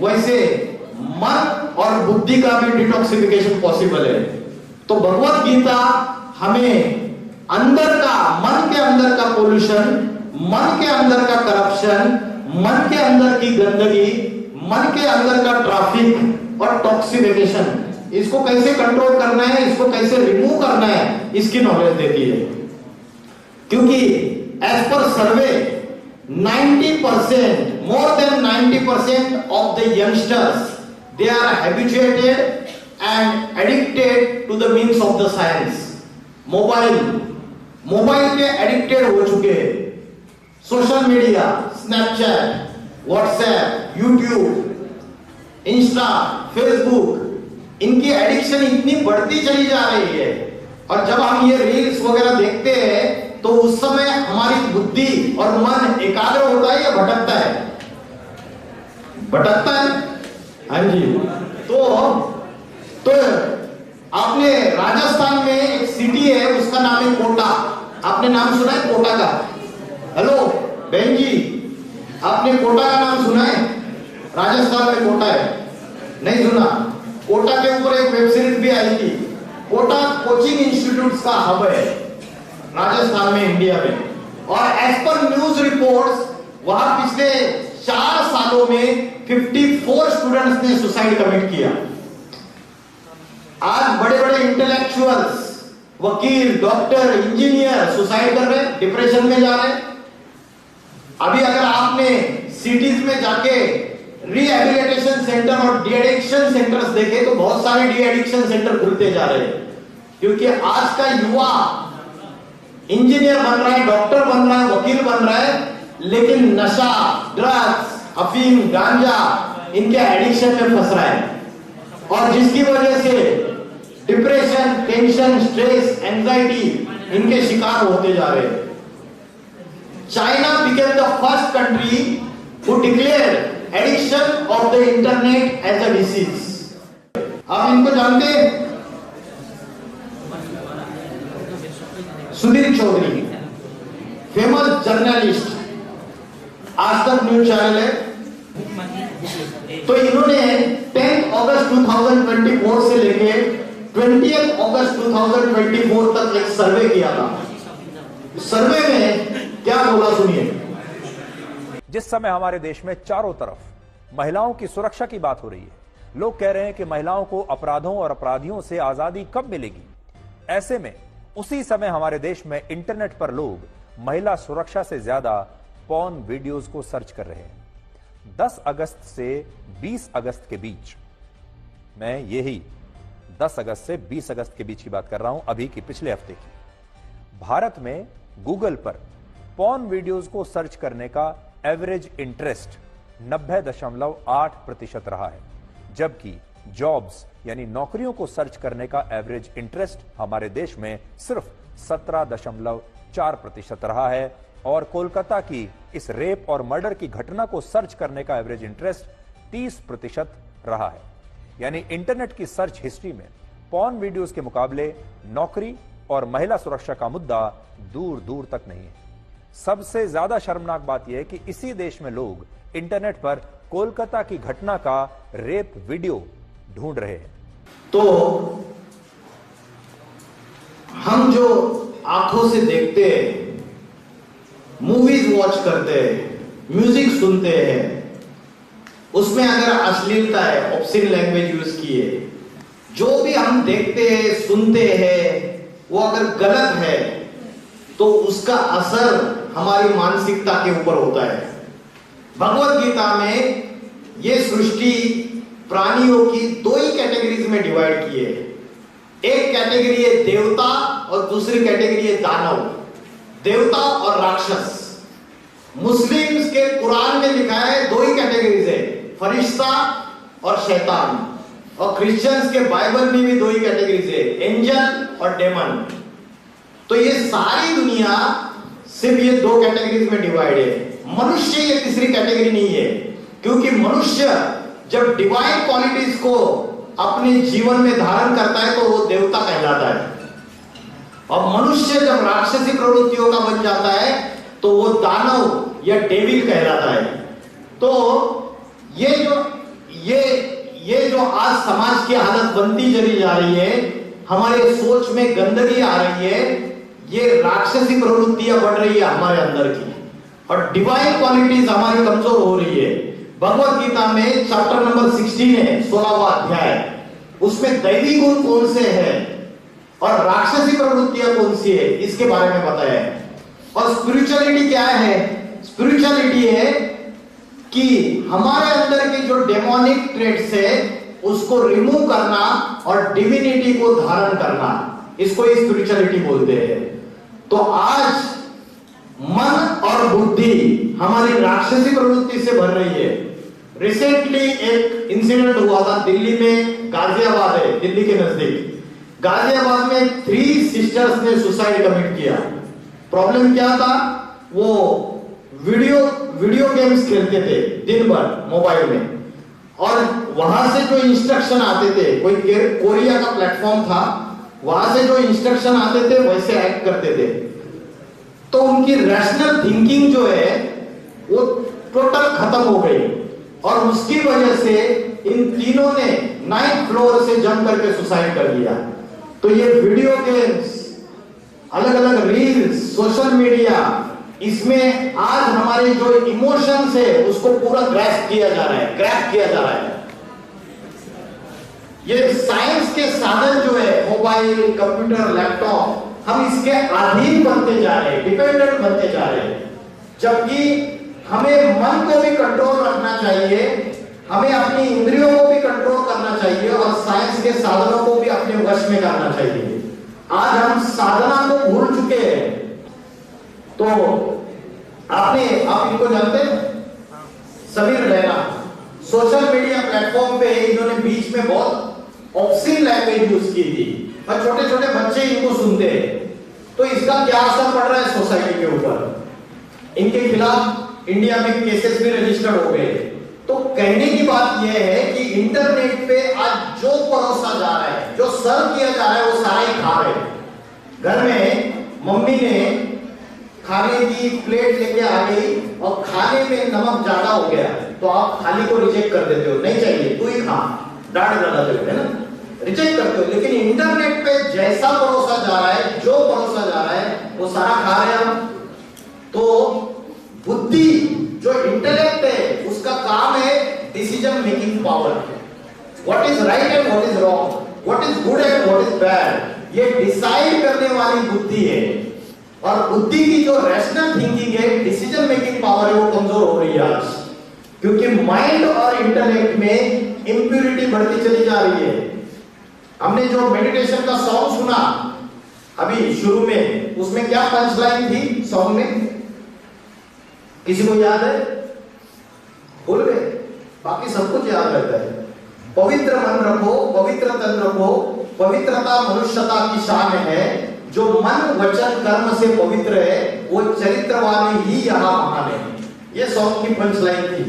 वैसे मन और बुद्धि का भी डिटॉक्सिफिकेशन पॉसिबल है। तो भगवत गीता हमें अंदर का, मन के अंदर का पोल्यूशन, मन के अंदर का करप्शन, मन के अंदर की गंदगी, मन के अंदर का ट्रैफिक और टॉक्सिफिकेशन, इसको कैसे कंट्रोल करना है, इसको कैसे रिमूव करना है, इसकी नॉलेज देती है। क्योंकि as per survey 90%, more than 90% of the youngsters, they are habituated and addicted to the means of the science. Mobile के एडिक्टेड हो चुके हैं। Social media, Snapchat, WhatsApp, YouTube, Insta, Facebook, इनकी एडिक्शन इतनी बढ़ती चली जा रही है। और जब हम ये रील्स वगैरह देखते हैं तो उस समय हमारी बुद्धि और मन एकाग्र होता है या भटकता है? भटकता है। हाँ जी। तो आपने राजस्थान में एक सिटी है, उसका नाम है कोटा। आपने नाम सुना है कोटा का? हेलो बहन जी, आपने कोटा का नाम सुना है? राजस्थान में कोटा है, नहीं सुना? कोटा के ऊपर एक वेब सीरीज भी आई थी। कोटा कोचिंग इंस्टीट्यूट्स का हब है राजस्थान में, इंडिया में। और एज पर न्यूज रिपोर्ट्स, वहां पिछले 4 सालों में 54 स्टूडेंट्स ने सुसाइड कमिट किया। आज बड़े बड़े इंटेलेक्चुअल्स, वकील, डॉक्टर, इंजीनियर सुसाइड कर रहे हैं, डिप्रेशन में जा रहे हैं। अभी अगर आपने सिटीज में जाके रिहेबिलिटेशन सेंटर और डी एडिक्शन सेंटर्स देखे तो बहुत सारे डी एडिक्शन सेंटर खुलते जा रहे हैं। क्योंकि आज का युवा इंजीनियर बन रहा है, डॉक्टर बन रहा है, वकील बन रहा है, लेकिन नशा, ड्रग्स, अफीम, गांजा, इनके एडिक्शन में फंस रहा है। और जिसकी वजह से डिप्रेशन, टेंशन, स्ट्रेस, एंजाइटी, इनके शिकार होते जा रहे हैं। China became the first country who declared addiction of the internet as a disease. आप इनको जानते हैं? सुधीर चौधरी, फेमस जर्नलिस्ट, आज तक न्यूज चैनल है। तो इन्होंने 10 अगस्त 2024 से लेके 20 अगस्त 2024 तक एक सर्वे किया था। सर्वे में क्या बोला सुनिए। जिस समय हमारे देश में चारों तरफ महिलाओं की सुरक्षा की बात हो रही है, लोग कह रहे हैं कि महिलाओं को अपराधों और अपराधियों से आजादी कब मिलेगी, ऐसे में उसी समय हमारे देश में इंटरनेट पर लोग महिला सुरक्षा से ज्यादा पॉर्न वीडियोस को सर्च कर रहे हैं। 10 अगस्त से 20 अगस्त के बीच, मैं यही 10 अगस्त से 20 अगस्त के बीच की बात कर रहा हूं, अभी की पिछले हफ्ते की, भारत में गूगल पर पॉर्न वीडियोस को सर्च करने का एवरेज इंटरेस्ट 90.8% रहा है, जबकि जॉब्स यानी नौकरियों को सर्च करने का एवरेज इंटरेस्ट हमारे देश में सिर्फ 17.4% रहा है। और कोलकाता की इस रेप और मर्डर की घटना को सर्च करने का एवरेज इंटरेस्ट 30% रहा है। यानी इंटरनेट की सर्च हिस्ट्री में पॉर्न वीडियोस के मुकाबले नौकरी और महिला सुरक्षा का मुद्दा दूर दूर तक नहीं है। सबसे ज्यादा शर्मनाक बात यह है कि इसी देश में लोग इंटरनेट पर कोलकाता की घटना का रेप वीडियो ढूंढ रहे हैं। तो हम जो आंखों से देखते हैं, मूवीज वॉच करते हैं, म्यूजिक सुनते हैं, उसमें अगर अश्लीलता है, ऑब्स्सीन लैंग्वेज यूज की है, जो भी हम देखते हैं, सुनते हैं, वो अगर गलत है तो उसका असर हमारी मानसिकता के ऊपर होता है। भगवत गीता में ये सृष्टि प्राणियों की दो ही कैटेगरीज में डिवाइड की है। एक कैटेगरी है देवता और दूसरी कैटेगरी है दानव, देवता और राक्षस। मुस्लिम्स के कुरान में लिखा है दो ही कैटेगरीज है, फरिश्ता और शैतान। और क्रिश्चियंस के बाइबल में भी दो ही कैटेगरीज है, एंजल और डेमन। तो ये सारी दुनिया सिर्फ ये दो कैटेगरीज में डिवाइड है। मनुष्य ये तीसरी कैटेगरी नहीं है, क्योंकि मनुष्य जब डिवाइन क्वालिटीज को अपने जीवन में धारण करता है तो वो देवता कहलाता है, और मनुष्य जब राक्षसी प्रवृत्तियों का बन जाता है तो वो दानव या डेविल कहलाता है। तो ये जो आज समाज की हालत बनती चली जा रही है, हमारे सोच में गंदगी आ रही है, ये राक्षसी प्रवृत्तियां बढ़ रही है हमारे अंदर की, और डिवाइन क्वालिटीज हमारी कमजोर हो रही है। भगवत गीता में चैप्टर नंबर 16 है, 16वां अध्याय, उसमें दैवी गुण कौन से हैं और राक्षसी प्रवृत्तियां कौन सी है, इसके बारे में बताया है। और स्पिरिचुअलिटी क्या है? स्पिरिचुअलिटी है कि हमारे अंदर के जो डेमोनिक ट्रेट्स है उसको रिमूव करना और डिविनिटी को धारण करना, इसको ही स्पिरिचुअलिटी बोलते हैं। तो आज मन और बुद्धि हमारी राक्षसी प्रवृत्ति से भर रही है। रिसेंटली एक इंसिडेंट हुआ था दिल्ली में, गाजियाबाद है दिल्ली के नजदीक, गाजियाबाद में 3 सिस्टर्स ने सुसाइड कमिट किया। प्रॉब्लम क्या था? वो वीडियो गेम्स खेलते थे दिन भर मोबाइल में, और वहां से जो इंस्ट्रक्शन आते थे, कोई कोरिया का प्लेटफॉर्म था, वहां से जो इंस्ट्रक्शन आते थे वैसे एक्ट करते थे। तो उनकी रैशनल थिंकिंग जो है वो टोटल खत्म हो गई, और उसकी वजह से इन तीनों ने 9th फ्लोर से जंप करके सुसाइड कर लिया। तो ये वीडियो गेम्स, अलग अलग रील्स, सोशल मीडिया, इसमें आज हमारे जो इमोशंस है उसको पूरा ग्रैस्प किया जा रहा है। ये साइंस के साधन जो है, मोबाइल, कंप्यूटर, लैपटॉप, हम इसके अधीन बनते जा रहे हैं, डिपेंडेंट बनते जा रहे हैं। जबकि हमें मन को भी कंट्रोल रखना चाहिए, हमें अपनी इंद्रियों को भी कंट्रोल करना चाहिए, और साइंस के साधनों को भी अपने वश में करना चाहिए। आज हम साधना को भूल चुके हैं। तो आप इनको जानते हैं? Sameer Raina, social media platform पे इन्होंने बीच में बहुत ऑब्सीन लैंग्वेज यूज की थी, और छोटे छोटे बच्चे इनको सुनते हैं। तो इसका क्या असर पड़ रहा है सोसाइटी के ऊपर? इनके खिलाफ इंडिया में केसेस भी रजिस्टर्ड हो गए। तो कहने की बात यह है कि इंटरनेट पे आज जो परोसा जा रहा है, जो सर्व किया जा रहा है, वो सारा ही खा रहे हैं। घर में मम्मी ने खाने की प्लेट लेके आ गई और खाने में नमक ज्यादा हो गया, तो आप थाली को रिजेक्ट कर देते हो, नहीं चाहिए तू ही खा, डांट डालते हो, है ना, रिजेक्ट करते हो। लेकिन इंटरनेट पे जैसा परोसा जा रहा है, जो परोसा जा रहा है, वो सारा खा रहे हैं हम। तो बुद्धि, जो इंटेलेक्ट है, उसका काम है decision making power. What is right and what is wrong, what is good and what is bad, ये डिसाइड करने वाली बुद्धि है। और बुद्धि की जो रैशनल थिंकिंग है, डिसीजन मेकिंग पावर है, वो कमजोर हो रही है आज, क्योंकि माइंड और इंटेलेक्ट में इंप्यूरिटी बढ़ती चली जा रही है। हमने जो मेडिटेशन का सॉन्ग सुना अभी शुरू में, उसमें क्या पंच लाइन थी सॉन्ग में? किसी को याद है? भूल गए? बाकी सब कुछ याद रहता है। पवित्र मन रखो, पवित्र तन रखो, पवित्रता मनुष्यता की शान है। जो मन वचन कर्म से पवित्र है, वो चरित्रवान ही यहाँ महान है। ये सॉन्ग की पंच लाइन थी।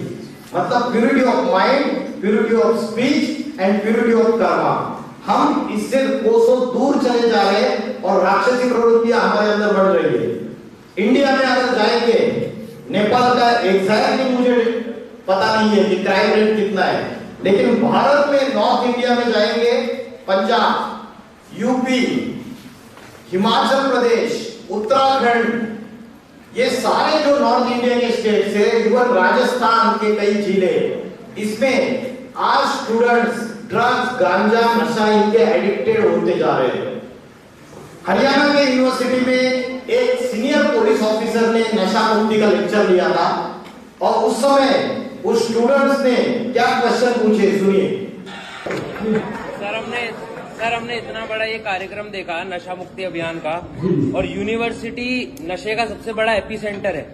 मतलब purity of mind, purity of speech and purity of कर्म। हम इससे कोसों दूर चले जा रहे हैं और राक्षसी प्रवृत्तियां हमारे अंदर बढ़ रही है। इंडिया में अगर जाएंगे, नेपाल का एग्जैक्टली मुझे पता नहीं है कि क्राइम रेट कितना है, लेकिन भारत में नॉर्थ इंडिया में जाएंगे, पंजाब, यूपी, हिमाचल प्रदेश, उत्तराखंड, ये सारे जो नॉर्थ इंडिया के स्टेट्स है, इवन राजस्थान के कई जिले, इसमें आज स्टूडेंट्स ड्रग्स, गांजा, नशा इनके एडिक्टेड होते जा रहे हैं। हरियाणा के यूनिवर्सिटी में एक सीनियर पुलिस ऑफिसर ने नशा मुक्ति का लेक्चर लिया था और उस समय उस स्टूडेंट्स ने क्या क्वेश्चन पूछे, सुनिए। सर हमने इतना बड़ा ये कार्यक्रम देखा नशा मुक्ति अभियान का, और यूनिवर्सिटी नशे का सबसे बड़ा एपी सेंटर है।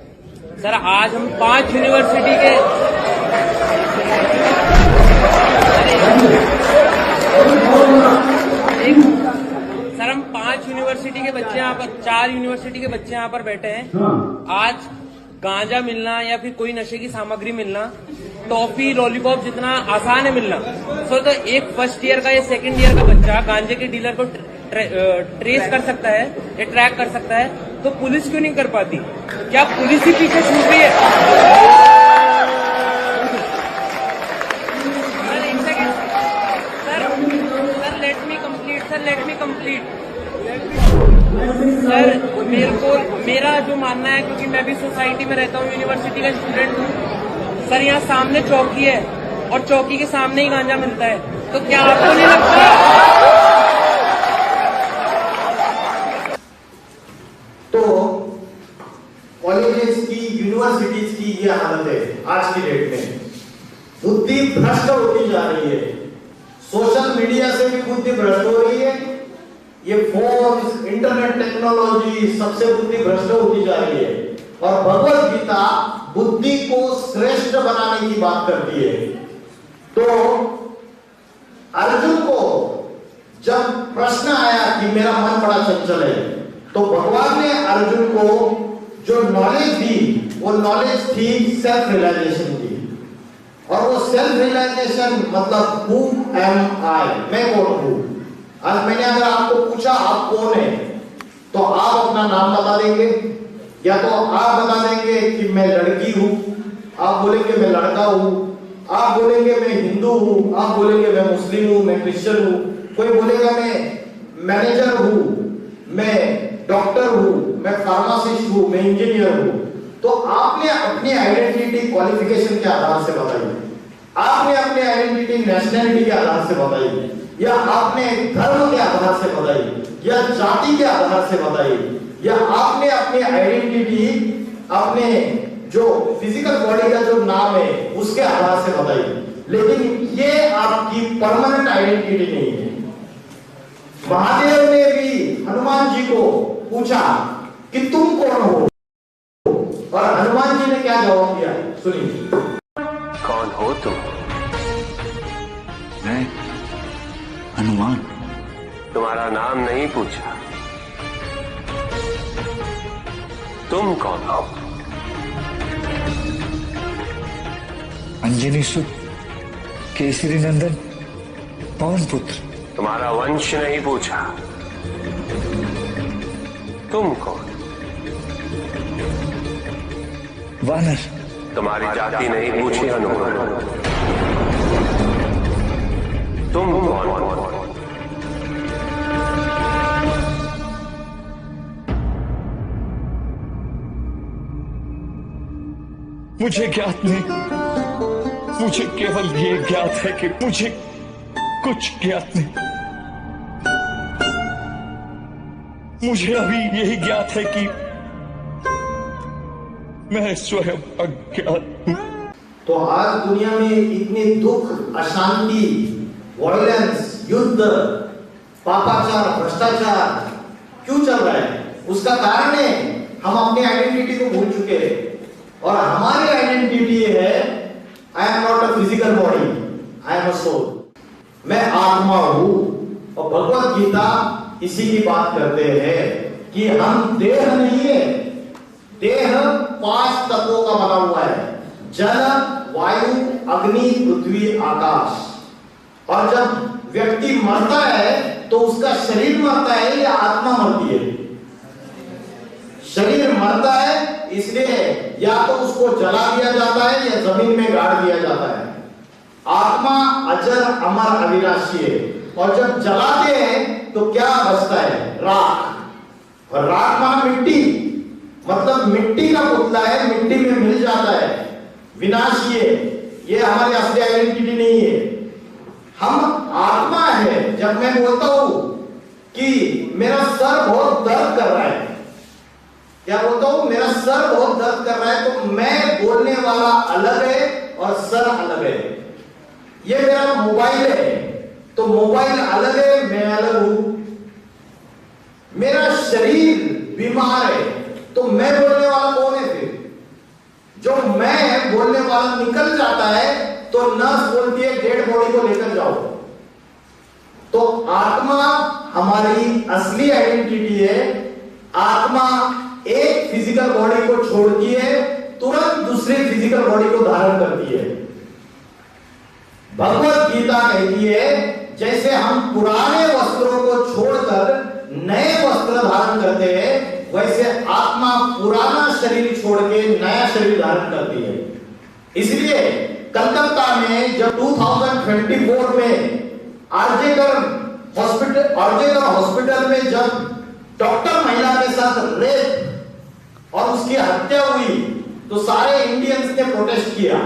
सर आज हम 5 यूनिवर्सिटी के सर हम 5 यूनिवर्सिटी के बच्चे यहाँ पर 4 यूनिवर्सिटी के बच्चे यहाँ पर बैठे हैं। आज गांजा मिलना या फिर कोई नशे की सामग्री मिलना, टॉफी लॉलीपॉप जितना आसान है मिलना, तो एक फर्स्ट ईयर का या सेकंड ईयर का बच्चा गांजे के डीलर को ट्रेस कर सकता है या ट्रैक कर सकता है, तो पुलिस क्यों नहीं कर पाती? क्या पुलिस ही पीछे छूट रही है? सर एक second sir let me complete sir मेरा जो मानना है, क्योंकि मैं भी सोसाइटी में रहता हूँ, यूनिवर्सिटी का स्टूडेंट हूँ सर, यहाँ सामने चौकी है और चौकी के सामने ही गांजा मिलता है, तो क्या आपको नहीं लगता? तो कॉलेजेस की, यूनिवर्सिटीज की ये हालत है आज की डेट में। बुद्धि भ्रष्ट होती जा रही है, सोशल मीडिया से भी बुद्धि भ्रष्ट हो रही है, ये फोन, इंटरनेट टेक्नोलॉजी सबसे बुद्धि भ्रष्ट होती जा रही है। और भगवत गीता बुद्धि को श्रेष्ठ बनाने की बात करती है। तो अर्जुन को जब प्रश्न आया कि मेरा मन बड़ा चंचल है, तो भगवान ने अर्जुन को जो नॉलेज दी, वो नॉलेज थी सेल्फ रियलाइजेशन की। और वो सेल्फ रियलाइजेशन मतलब हु एम आई, मैं कौन हूं। आज मैंने अगर आपको पूछा आप कौन है, तो आप अपना नाम बता देंगे, या तो आप बता देंगे कि मैं लड़की हूं, आप बोलेंगे मैं लड़का हूं, आप बोलेंगे मैं हिंदू हूं, आप बोलेंगे मैं मुस्लिम हूं, मैं क्रिश्चियन हूं, कोई बोलेगा मैं मैनेजर हूं, मैं डॉक्टर हूं, मैं फार्मासिस्ट हूं, मैं इंजीनियर हूं। तो आपने अपनी आइडेंटिटी क्वालिफिकेशन के आधार से बताई, आपने अपनी आइडेंटिटी नेशनैलिटी के आधार से बताई, या आपने धर्म के आधार से बताई, या जाति के आधार से बताई, या आपने अपनी आइडेंटिटी अपने जो फिजिकल बॉडी का जो नाम है उसके आधार से बताई। लेकिन ये आपकी परमानेंट आइडेंटिटी नहीं है। महादेव ने भी हनुमान जी को पूछा कि तुम कौन हो, और हनुमान जी ने क्या जवाब दिया, सुनिए। कौन हो तुम? मैं हनुमान। तुम्हारा नाम नहीं पूछा, तुम कौन हो? अंजनी सुत, केसरी नंदन, पवन पुत्र। तुम्हारा वंश नहीं पूछा, तुम कौन? वानर। तुम्हारी जाति नहीं पूछी हनुमान, तुम कौन? मुझे ज्ञात नहीं, मुझे केवल ये ज्ञात है कि मुझे कुछ ज्ञात नहीं। मुझे अभी यही ज्ञात है कि मैं स्वयं अज्ञात हूं। तो आज दुनिया में इतने दुख, अशांति, वायलेंस, युद्ध, पापाचार, भ्रष्टाचार क्यों चल रहा है? उसका कारण है हम अपनी आइडेंटिटी को भूल चुके हैं। और हमारी आइडेंटिटी है I am not a physical body, I am a soul. मैं आत्मा हूं। और भगवत गीता इसी की बात करते हैं कि हम देह नहीं है। देह 5 तत्वों का बना हुआ है, जल, वायु, अग्नि, पृथ्वी, आकाश। और जब व्यक्ति मरता है तो उसका शरीर मरता है या आत्मा मरती है? शरीर मरता है, इसलिए या तो उसको जला दिया जाता है या जमीन में गाड़ दिया जाता है। आत्मा अजर, अमर, अविनाशी है। और जब जलाते हैं तो क्या बचता है? राख। और राख माना मिट्टी, मतलब मिट्टी का पुतला है, मिट्टी में मिल जाता है, विनाशी है। ये हमारी असली आइडेंटिटी नहीं है। हम आत्मा है। जब मैं बोलता हूं कि मेरा सर बहुत दर्द कर रहा है, क्या बोलता हूं, मेरा सर बहुत दर्द कर रहा है, तो मैं बोलने वाला अलग है और सर अलग है। ये मेरा मोबाइल है, तो मोबाइल अलग है, मैं अलग हूं। मेरा शरीर बीमार है, तो मैं बोलने वाला कौन है फिर? जो मैं बोलने वाला निकल जाता है तो नर्स बोलती है डेड बॉडी को लेकर जाओ। तो आत्मा हमारी असली आइडेंटिटी है। आत्मा एक फिजिकल बॉडी को छोड़ती है, तुरंत दूसरे फिजिकल बॉडी को धारण करती है। भगवत गीता कहती है जैसे हम पुराने वस्त्रों को छोड़कर नए वस्त्र धारण करते हैं, वैसे आत्मा पुराना शरीर छोड़ के नया शरीर धारण करती है। इसलिए कलकत्ता में जब 2024 में आरजेकर हॉस्पिटल में जब डॉक्टर महिला के साथ रेप और उसकी हत्या हुई, तो सारे इंडियंस ने प्रोटेस्ट किया,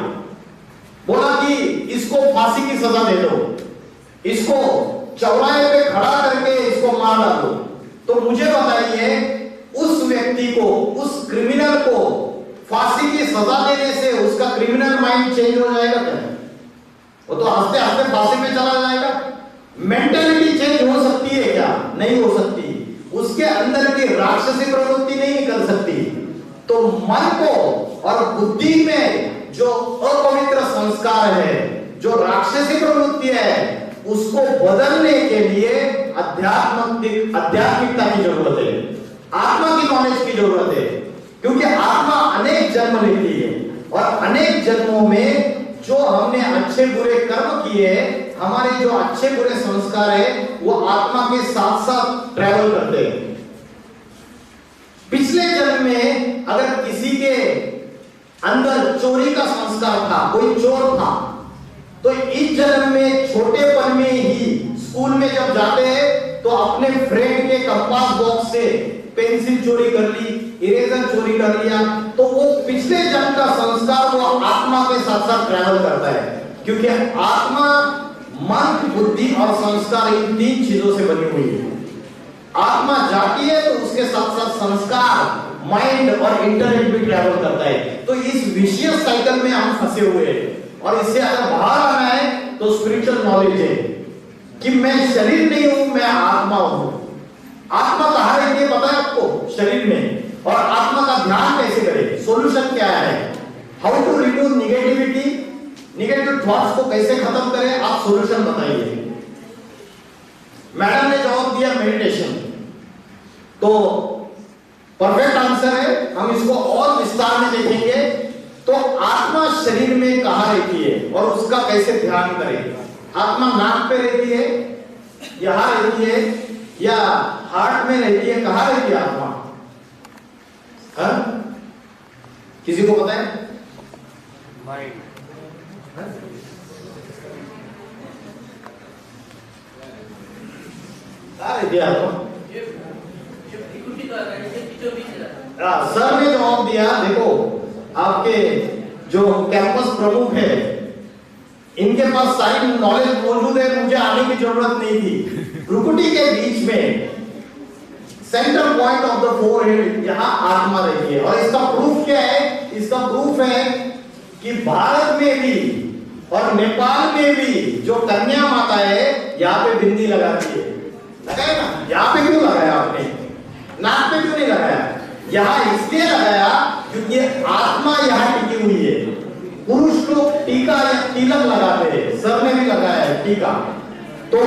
बोला कि इसको फांसी की सजा दे दो, इसको चौराहे पे खड़ा करके इसको मार डालो। तो मुझे बताइए, उस व्यक्ति को, उस क्रिमिनल को फांसी की सजा देने से उसका क्रिमिनल माइंड चेंज हो जाएगा क्या? वो तो हंसते हंसते फांसी पे चला जाएगा। मेंटालिटी चेंज हो सकती है क्या? नहीं हो सकती। उसके अंदर की राक्षसी प्रवृत्ति नहीं निकल सकती। तो मन को और बुद्धि में जो अपवित्र संस्कार है, जो राक्षसी प्रवृत्ति है, उसको बदलने के लिए आध्यात्मिकता की जरूरत है, आत्मा की नॉलेज की जरूरत है। क्योंकि आत्मा अनेक जन्म लेती है और अनेक जन्मों में जो हमने अच्छे बुरे कर्म किए, हमारे जो अच्छे बुरे संस्कार है, वो आत्मा के साथ साथ ट्रैवल करते हैं। पिछले जन्म में अगर किसी के अंदर चोरी का संस्कार था, कोई चोर था, तो इस जन्म में छोटेपन में ही स्कूल में जब जाते हैं तो अपने फ्रेंड के कंपास बॉक्स से पेंसिल चोरी कर ली, इरेजर चोरी कर लिया, तो वो पिछले जन्म का संस्कार वो आत्मा के साथ साथ ट्रैवल करता है। क्योंकि आत्मा मन, बुद्धि और संस्कार इन तीन चीजों से बनी हुई है। आत्मा जाती है तो उसके साथ साथ संस्कार, माइंड और इंटेलेक्ट भी ट्रैवल करता है। तो इस विशियस साइकिल में हम फंसे हुए हैं और इससे अगर बाहर आना है तो स्पिरिचुअल नॉलेज है कि मैं शरीर नहीं हूं, मैं आत्मा हूं। आत्मा कहां रहती है पता है आपको? शरीर में। और आत्मा का ध्यान कैसे करें? सॉल्यूशन क्या है? How to remove negativity, negative thoughts को कैसे खत्म करें? आप सॉल्यूशन बताइए। मैडम ने जवाब दिया मेडिटेशन, तो परफेक्ट आंसर है। हम इसको और विस्तार में देखेंगे। तो आत्मा शरीर में कहां रहती है और उसका कैसे ध्यान करें? आत्मा नाक पे रहती है, यहां रहती है, या हार्ट में रहती है? कहां रहती है आत्मा? किसी को पता है? माइंड। कहां रहती है आत्मा? सर ने जवाब दिया। देखो, आपके जो कैंपस प्रमुख है, इनके पास सारी नॉलेज मौजूद है, मुझे आने की जरूरत नहीं थी। भ्रुकुटी के बीच में centre point of the forehead, यहां आत्मा रहती है। और इसका प्रूफ क्या है? इसका प्रूफ है कि भारत में भी और नेपाल में भी जो कन्या माता है, यहाँ पे बिंदी लगाती है। लगाया ना? यहाँ पे क्यों लगाया आपने? नाक पे क्यों नहीं लगाया? यहाँ इसलिए लगाया क्योंकि आत्मा यहाँ टिकी हुई है। पुरुष लोग टीका या तिलक लगाते हैं, सर ने भी लगाया है टीका। तो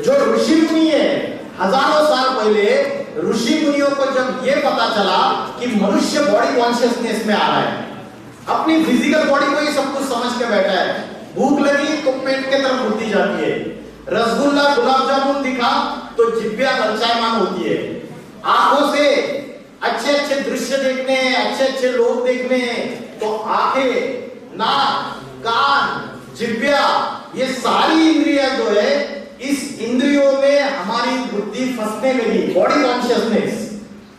जो ऋषि मुनि है, हजारों साल पहले ऋषि मुनियों को जब ये पता चला कि मनुष्य बॉडी कॉन्शियसनेस में आ रहा है, अपनी फिजिकल बॉडी को ही सब कुछ समझ के बैठा है। भूख लगी तो पेट के तरफ उठती जाती है, रसगुल्ला गुलाब जामुन दिखा तो जिह्वा ललचायमान होती है, आंखों से अच्छे अच्छे दृश्य देखने हैं, अच्छे अच्छे लोग देखने हैं, तो आंखें, नाक, कान, जिह्वा, ये सारी इंद्रियां जो है, इस इंद्रियों में हमारी बुद्धि फंसने लगी, बॉडी कॉन्शियसनेस।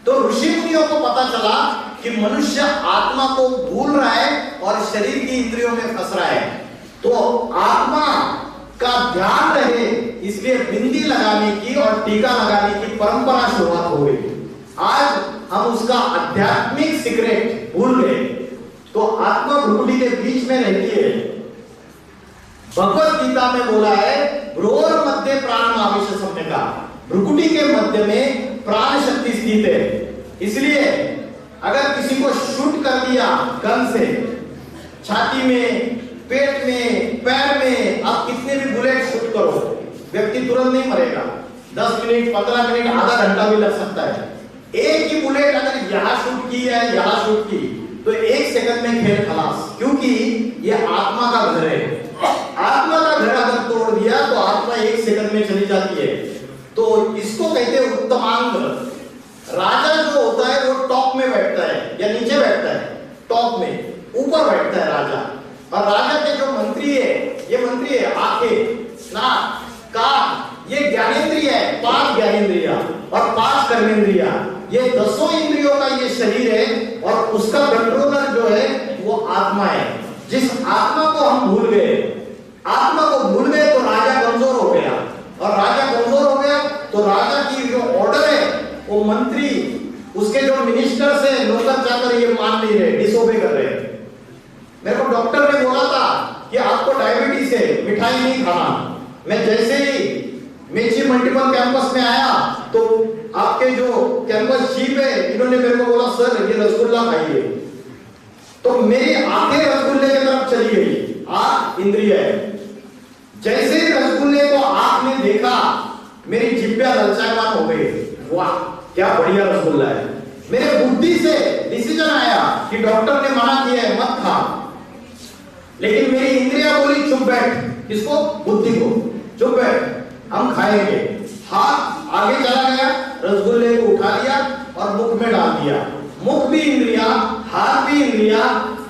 तो ऋषि मुनियों को पता चला कि मनुष्य आत्मा को भूल रहा है और शरीर की इंद्रियों में फंस रहा है। तो आत्मा का ध्यान रहे, इसलिए बिंदी लगाने की और टीका लगाने की परंपरा शुरुआत हो गई। आज हम उसका आध्यात्मिक सीक्रेट भूल गए। तो आत्मा भ्रुकुटी के बीच में रहती है। भगवत गीता में बोला है भ्रूर मध्य प्राण आवेश सम्यका, भ्रुकुटी के मध्य में प्राण शक्ति स्थित है। इसलिए अगर किसी को शूट कर दिया गन से, छाती में, पेट में, पैर में, आप कितने भी बुलेट शूट करो, व्यक्ति तुरंत नहीं मरेगा। 10 मिनट, 15 मिनट, आधा घंटा भी लग सकता है। एक ही बुलेट अगर यहां शूट की है, यहां शूट की, तो 1 सेकंड में खेल खलास, क्योंकि ये आत्मा का घर है। आत्मा का घर अगर तोड़ दिया तो आत्मा 1 सेकंड में चली जाती है। तो इसको कहते हैं उत्तमांग। राजा जो होता है वो टॉप में बैठता है या नीचे बैठता है? टॉप में, ऊपर बैठता है राजा। और राजा के जो मंत्री है, ये मंत्री है आंखें, नाक, कान, ये ज्ञानेंद्रिय है, 5 ज्ञानेंद्रिय और 5 कर्मेंद्रिय, ये 10 इंद्रियों का ये शरीर है। और उसका कंट्रोलर जो है वो आत्मा है। जिस आत्मा को हम भूल गए, आत्मा को भूल गए तो राजा कमजोर हो गया। और राजा कमजोर हो गया तो राजा की जो ऑर्डर है वो मंत्री, उसके जो मिनिस्टर्स है, नौकर चाकर ये मान नहीं रहे, डिसोबे कर रहे हैं। मेरे को डॉक्टर ने बोला था कि आपको डायबिटीज है, मिठाई नहीं खाना। मैं जैसे ही मेची मल्टीपल कैंपस में आया तो आपके जो कैंपस चीफ है, इन्होंने मेरे को बोला सर ये रसगुल्ला खाइए। तो मेरी आंखें रसगुल्ले की तरफ चली गई। आंख इंद्रिय है। जैसे ही रसगुल्ले को आंख ने देखा, मेरी जिब्बियां ललचायमान हो गई। वाह क्या बढ़िया रसगुल्ला है। मेरे बुद्धि से डिसीजन आया कि डॉक्टर ने मना किया है मत खा, लेकिन मेरी इंद्रियां बोली चुप बैठ। किसको? बुद्धि को। चुप बैठ, हम खाएंगे। हाथ आगे चला गया, रसगुल्ले को उठा लिया और मुख में डाल दिया। मुख भी इंद्रिया, हाथ भी इंद्रिया,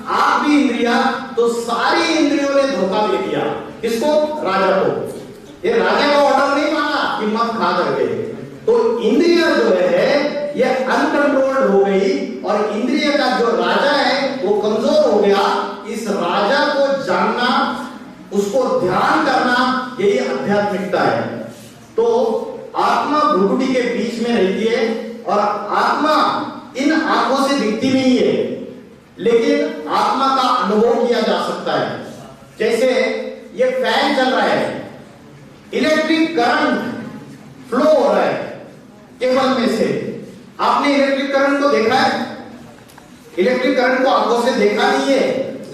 आंख भी इंद्रिया, तो सारी इंद्रियों ने धोखा दे दिया। किसको? राजा को। ये राजा का ऑर्डर नहीं माना कि मत खा करके। तो इंद्रिया जो है ये अनकंट्रोल्ड हो गई और इंद्रिय का जो राजा है वो कमजोर हो गया। इस राजा को जानना, उसको ध्यान करना, यही आध्यात्मिकता है। तो आत्मा भ्रुकुटी के बीच में रहती है और आत्मा इन आंखों से दिखती नहीं है, लेकिन आत्मा का अनुभव किया जा सकता है। जैसे ये फैन चल रहा है, इलेक्ट्रिक करंट फ्लो हो रहा है केबल में से। आपने इलेक्ट्रिक करंट को देखा है? इलेक्ट्रिक करंट को आंखों से देखा नहीं है,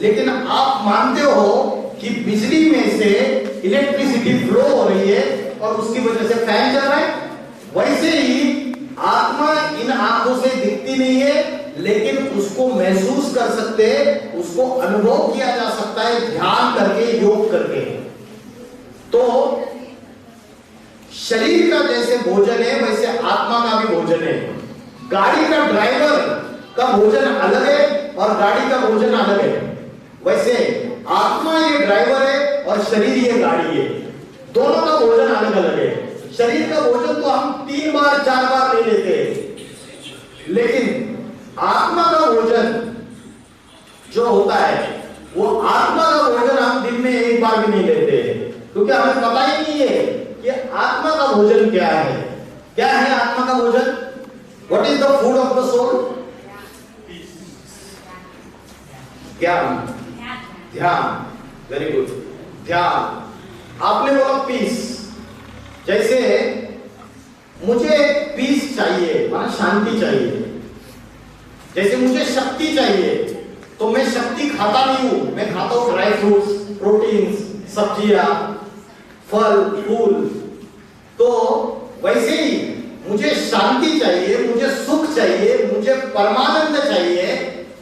लेकिन आप मानते हो कि बिजली में से इलेक्ट्रिसिटी फ्लो हो रही है और उसकी वजह से फैन चल रहा है। वैसे ही आत्मा इन आंखों से दिखती नहीं है, लेकिन उसको महसूस कर सकते हैं, उसको अनुभव किया जा सकता है ध्यान करके, योग करके। तो शरीर का जैसे भोजन है वैसे आत्मा का भी भोजन है। गाड़ी का ड्राइवर का भोजन अलग है और गाड़ी का भोजन अलग है। वैसे आत्मा ये ड्राइवर है और शरीर ये गाड़ी है। दोनों का भोजन अलग अलग है। शरीर का भोजन तो हम 3 बार 4 बार ले लेते हैं, लेकिन आत्मा का भोजन जो होता है वो आत्मा का भोजन हम दिन में 1 बार भी नहीं लेते हैं, क्योंकि हमें पता ही नहीं है कि आत्मा का भोजन क्या है। क्या है आत्मा का भोजन? What is the food of the soul? ज्ञान, ध्यान। वेरी गुड, ध्यान। आपने बोला पीस। जैसे मुझे पीस चाहिए, माना शांति चाहिए। जैसे मुझे शक्ति चाहिए तो मैं शक्ति खाता नहीं हूं, मैं खाता हूं ड्राई फ्रूट्स, प्रोटीन्स, सब्जियां, फल, फूल। तो वैसे ही मुझे शांति चाहिए, मुझे सुख चाहिए, मुझे परमानंद चाहिए,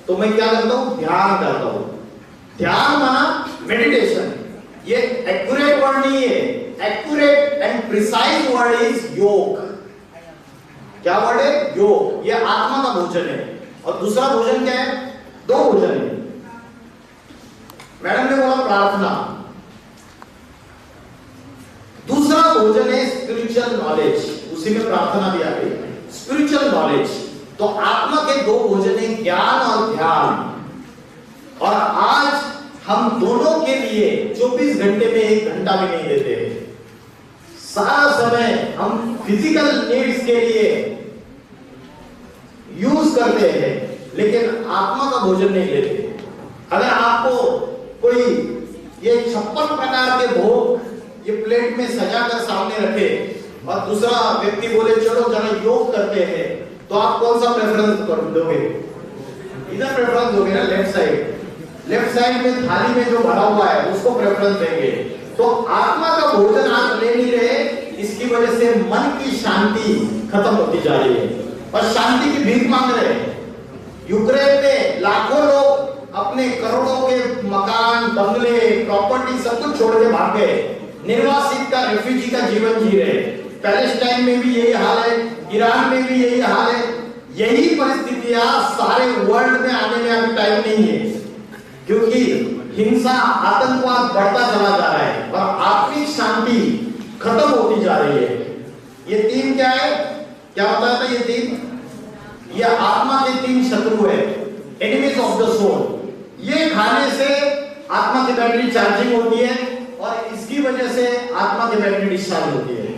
तो मैं क्या करता हूं? ध्यान करता हूं। ध्यान माना मेडिटेशन। ये एक्यूरेट वर्ड नहीं है। Accurate and precise word is योग। क्या वर्ड है? योग। ये आत्मा का भोजन है। और दूसरा भोजन क्या है? 2 भोजन है। मैडम ने बोला प्रार्थना। दूसरा भोजन है स्पिरिचुअल नॉलेज। उसी में प्रार्थना भी आ गई, स्पिरिचुअल नॉलेज। तो आत्मा के 2 भोजन है, ज्ञान और ध्यान। और आज हम दोनों के लिए 24 घंटे में 1 घंटा भी नहीं देते। सारा समय हम फिजिकल नीड्स के लिए यूज करते हैं लेकिन आत्मा का भोजन नहीं लेते। अगर आपको कोई ये 56 प्रकार के भोग ये प्लेट में सजाकर सामने रखे और दूसरा व्यक्ति बोले चलो जरा योग करते हैं, तो आप कौन सा प्रेफरेंस दोगे? इधर प्रेफरेंस दोगे ना, लेफ्ट साइड में थाली में जो भरा हुआ है उसको प्रेफरेंस देंगे। तो आत्मा का भोजन आप ले नहीं रहे, इसकी वजह से मन की शांति खत्म होती जा रही है और शांति की भीख मांग रहे हैं। यूक्रेन में लाखों लोग अपने करोड़ों के मकान, बंगले, प्रॉपर्टी सब कुछ छोड़ के भाग गए, निर्वासित का, रेफ्यूजी का जीवन जी रहे। पैलेस्टाइन में भी यही हाल है, ईरान में भी यही हाल है। यही परिस्थितियां सारे वर्ल्ड में आने में अभी टाइम नहीं है, क्योंकि हिंसा, आतंकवाद बढ़ता चला जा रहा है और आत्मिक शांति खत्म होती जा रही है। ये तीन क्या है, क्या बताया था? ये तीन, ये आत्मा के तीन शत्रु है, एनिमीज ऑफ द सोल। ये खाने से आत्मा की बैटरी चार्जिंग होती है और इसकी वजह से आत्मा की बैटरी डिस्चार्ज होती है।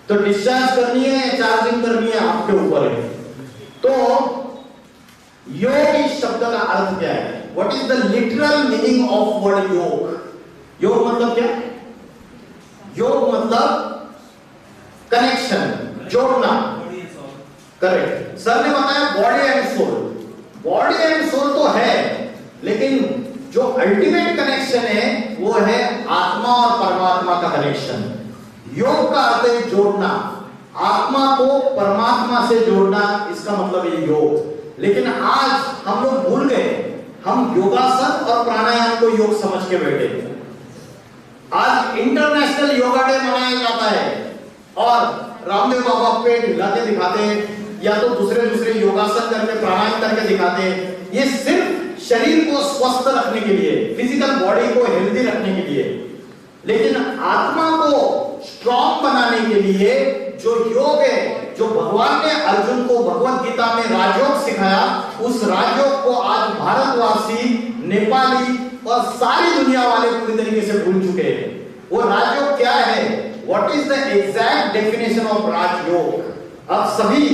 तो डिस्चार्ज करनी है या चार्जिंग करनी है, आपके ऊपर है। तो योग इस शब्द का अर्थ क्या है? What is the literal meaning of word योग? योग मतलब क्या? योग मतलब कनेक्शन, जोड़ना। करेक्ट, सर ने बताया body and soul. Body and soul तो है, लेकिन जो अल्टीमेट कनेक्शन है वो है आत्मा और परमात्मा का कनेक्शन। योग का अर्थ है जोड़ना, आत्मा को परमात्मा से जोड़ना, इसका मतलब है योग। लेकिन आज हम लोग भूल गए, हम योगासन और प्राणायाम को योग समझ के बैठे। आज इंटरनेशनल योगा डे मनाया जाता है और रामदेव बाबा पेट हिलाते दिखाते हैं या तो दूसरे योगासन करके, प्राणायाम करके दिखाते हैं। ये सिर्फ शरीर को स्वस्थ रखने के लिए, फिजिकल बॉडी को हेल्दी रखने के लिए। लेकिन आत्मा को स्ट्रॉन्ग बनाने के लिए जो योग है, जो भगवान ने अर्जुन को भगवत गीता में राजयोग सिखाया, उस राजयोग को आज भारतवासी, नेपाली और सारी दुनिया वाले पूरी तरीके से भूल चुके हैं। वो राजयोग क्या है? What is the exact definition of Rajyoga? अब सभी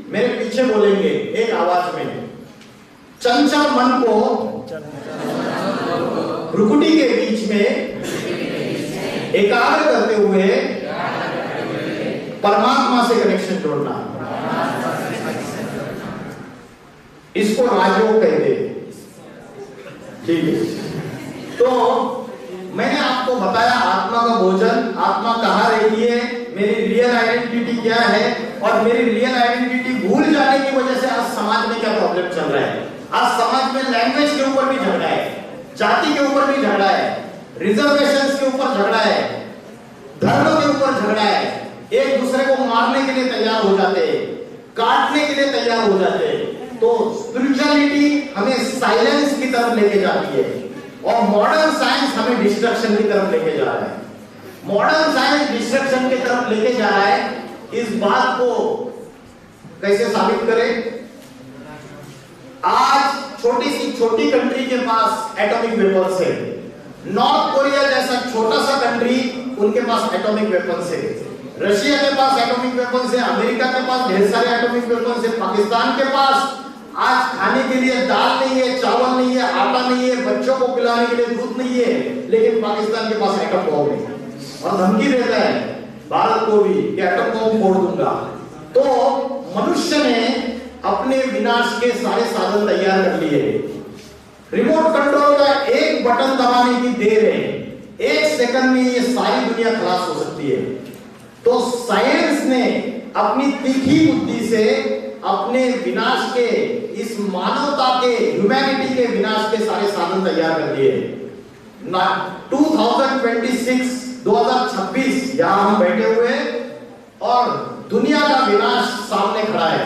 मेरे पीछे बोलेंगे एक आवाज में, चंचल मन को भ्रुकुटी के बीच में एकाग्र करते हुए परमात्मा से कनेक्शन जोड़ना, इसको राजयोग कहते हैं। ठीक है, तो मैंने आपको बताया आत्मा का भोजन, आत्मा कहाँ रहती है, मेरी रियल आइडेंटिटी क्या है, और मेरी रियल आइडेंटिटी भूल जाने की वजह से आज समाज में क्या प्रॉब्लम चल रहा है। आज समाज में लैंग्वेज के ऊपर भी झगड़ा है, जाति के ऊपर भी झगड़ा है, रिजर्वेशंस के ऊपर झगड़ा है, धर्म के ऊपर झगड़ा है। एक दूसरे को मारने के लिए तैयार हो जाते हैं, काटने के लिए तैयार हो जाते हैं। तो स्पिरिचुअलिटी हमें साइलेंस की तरफ लेके जाती है और मॉडर्न साइंस हमें डिस्ट्रक्शन की तरफ लेके जा रहा है। मॉडर्न साइंस डिस्ट्रक्शन की तरफ लेके जा रहा है। इस बात को कैसे साबित करें? आज छोटी कंट्री के पास एटॉमिक वेपन्स है। नॉर्थ कोरिया जैसा छोटा सा कंट्री, उनके पास एटॉमिक वेपन्स है। रशिया के पास एटॉमिक वेपन्स है, अमेरिका के पास ढेर सारे एटॉमिक वेपन्स है, पाकिस्तान के पास आज खाने के लिए दाल नहीं है, चावल नहीं है, आटा नहीं है, बच्चों को पिलाने के लिए दूध नहीं है, लेकिन पाकिस्तान के पास एटम बॉम्ब है और धमकी देता है भारत को भी कि एटम बॉम्ब फोड़ दूंगा। तो मनुष्य ने अपने विनाश के सारे साधन तैयार कर लिए। रिमोट कंट्रोल का एक बटन दबाने की देर है, एक सेकंड में ये सारी दुनिया खलास हो सकती है। तो साइंस ने अपनी तीखी बुद्धि से अपने विनाश के, इस मानवता के, ह्यूमैनिटी के विनाश के सारे साधन तैयार कर दिए। 2026 यहां हम बैठे हुए और दुनिया का विनाश सामने खड़ा है।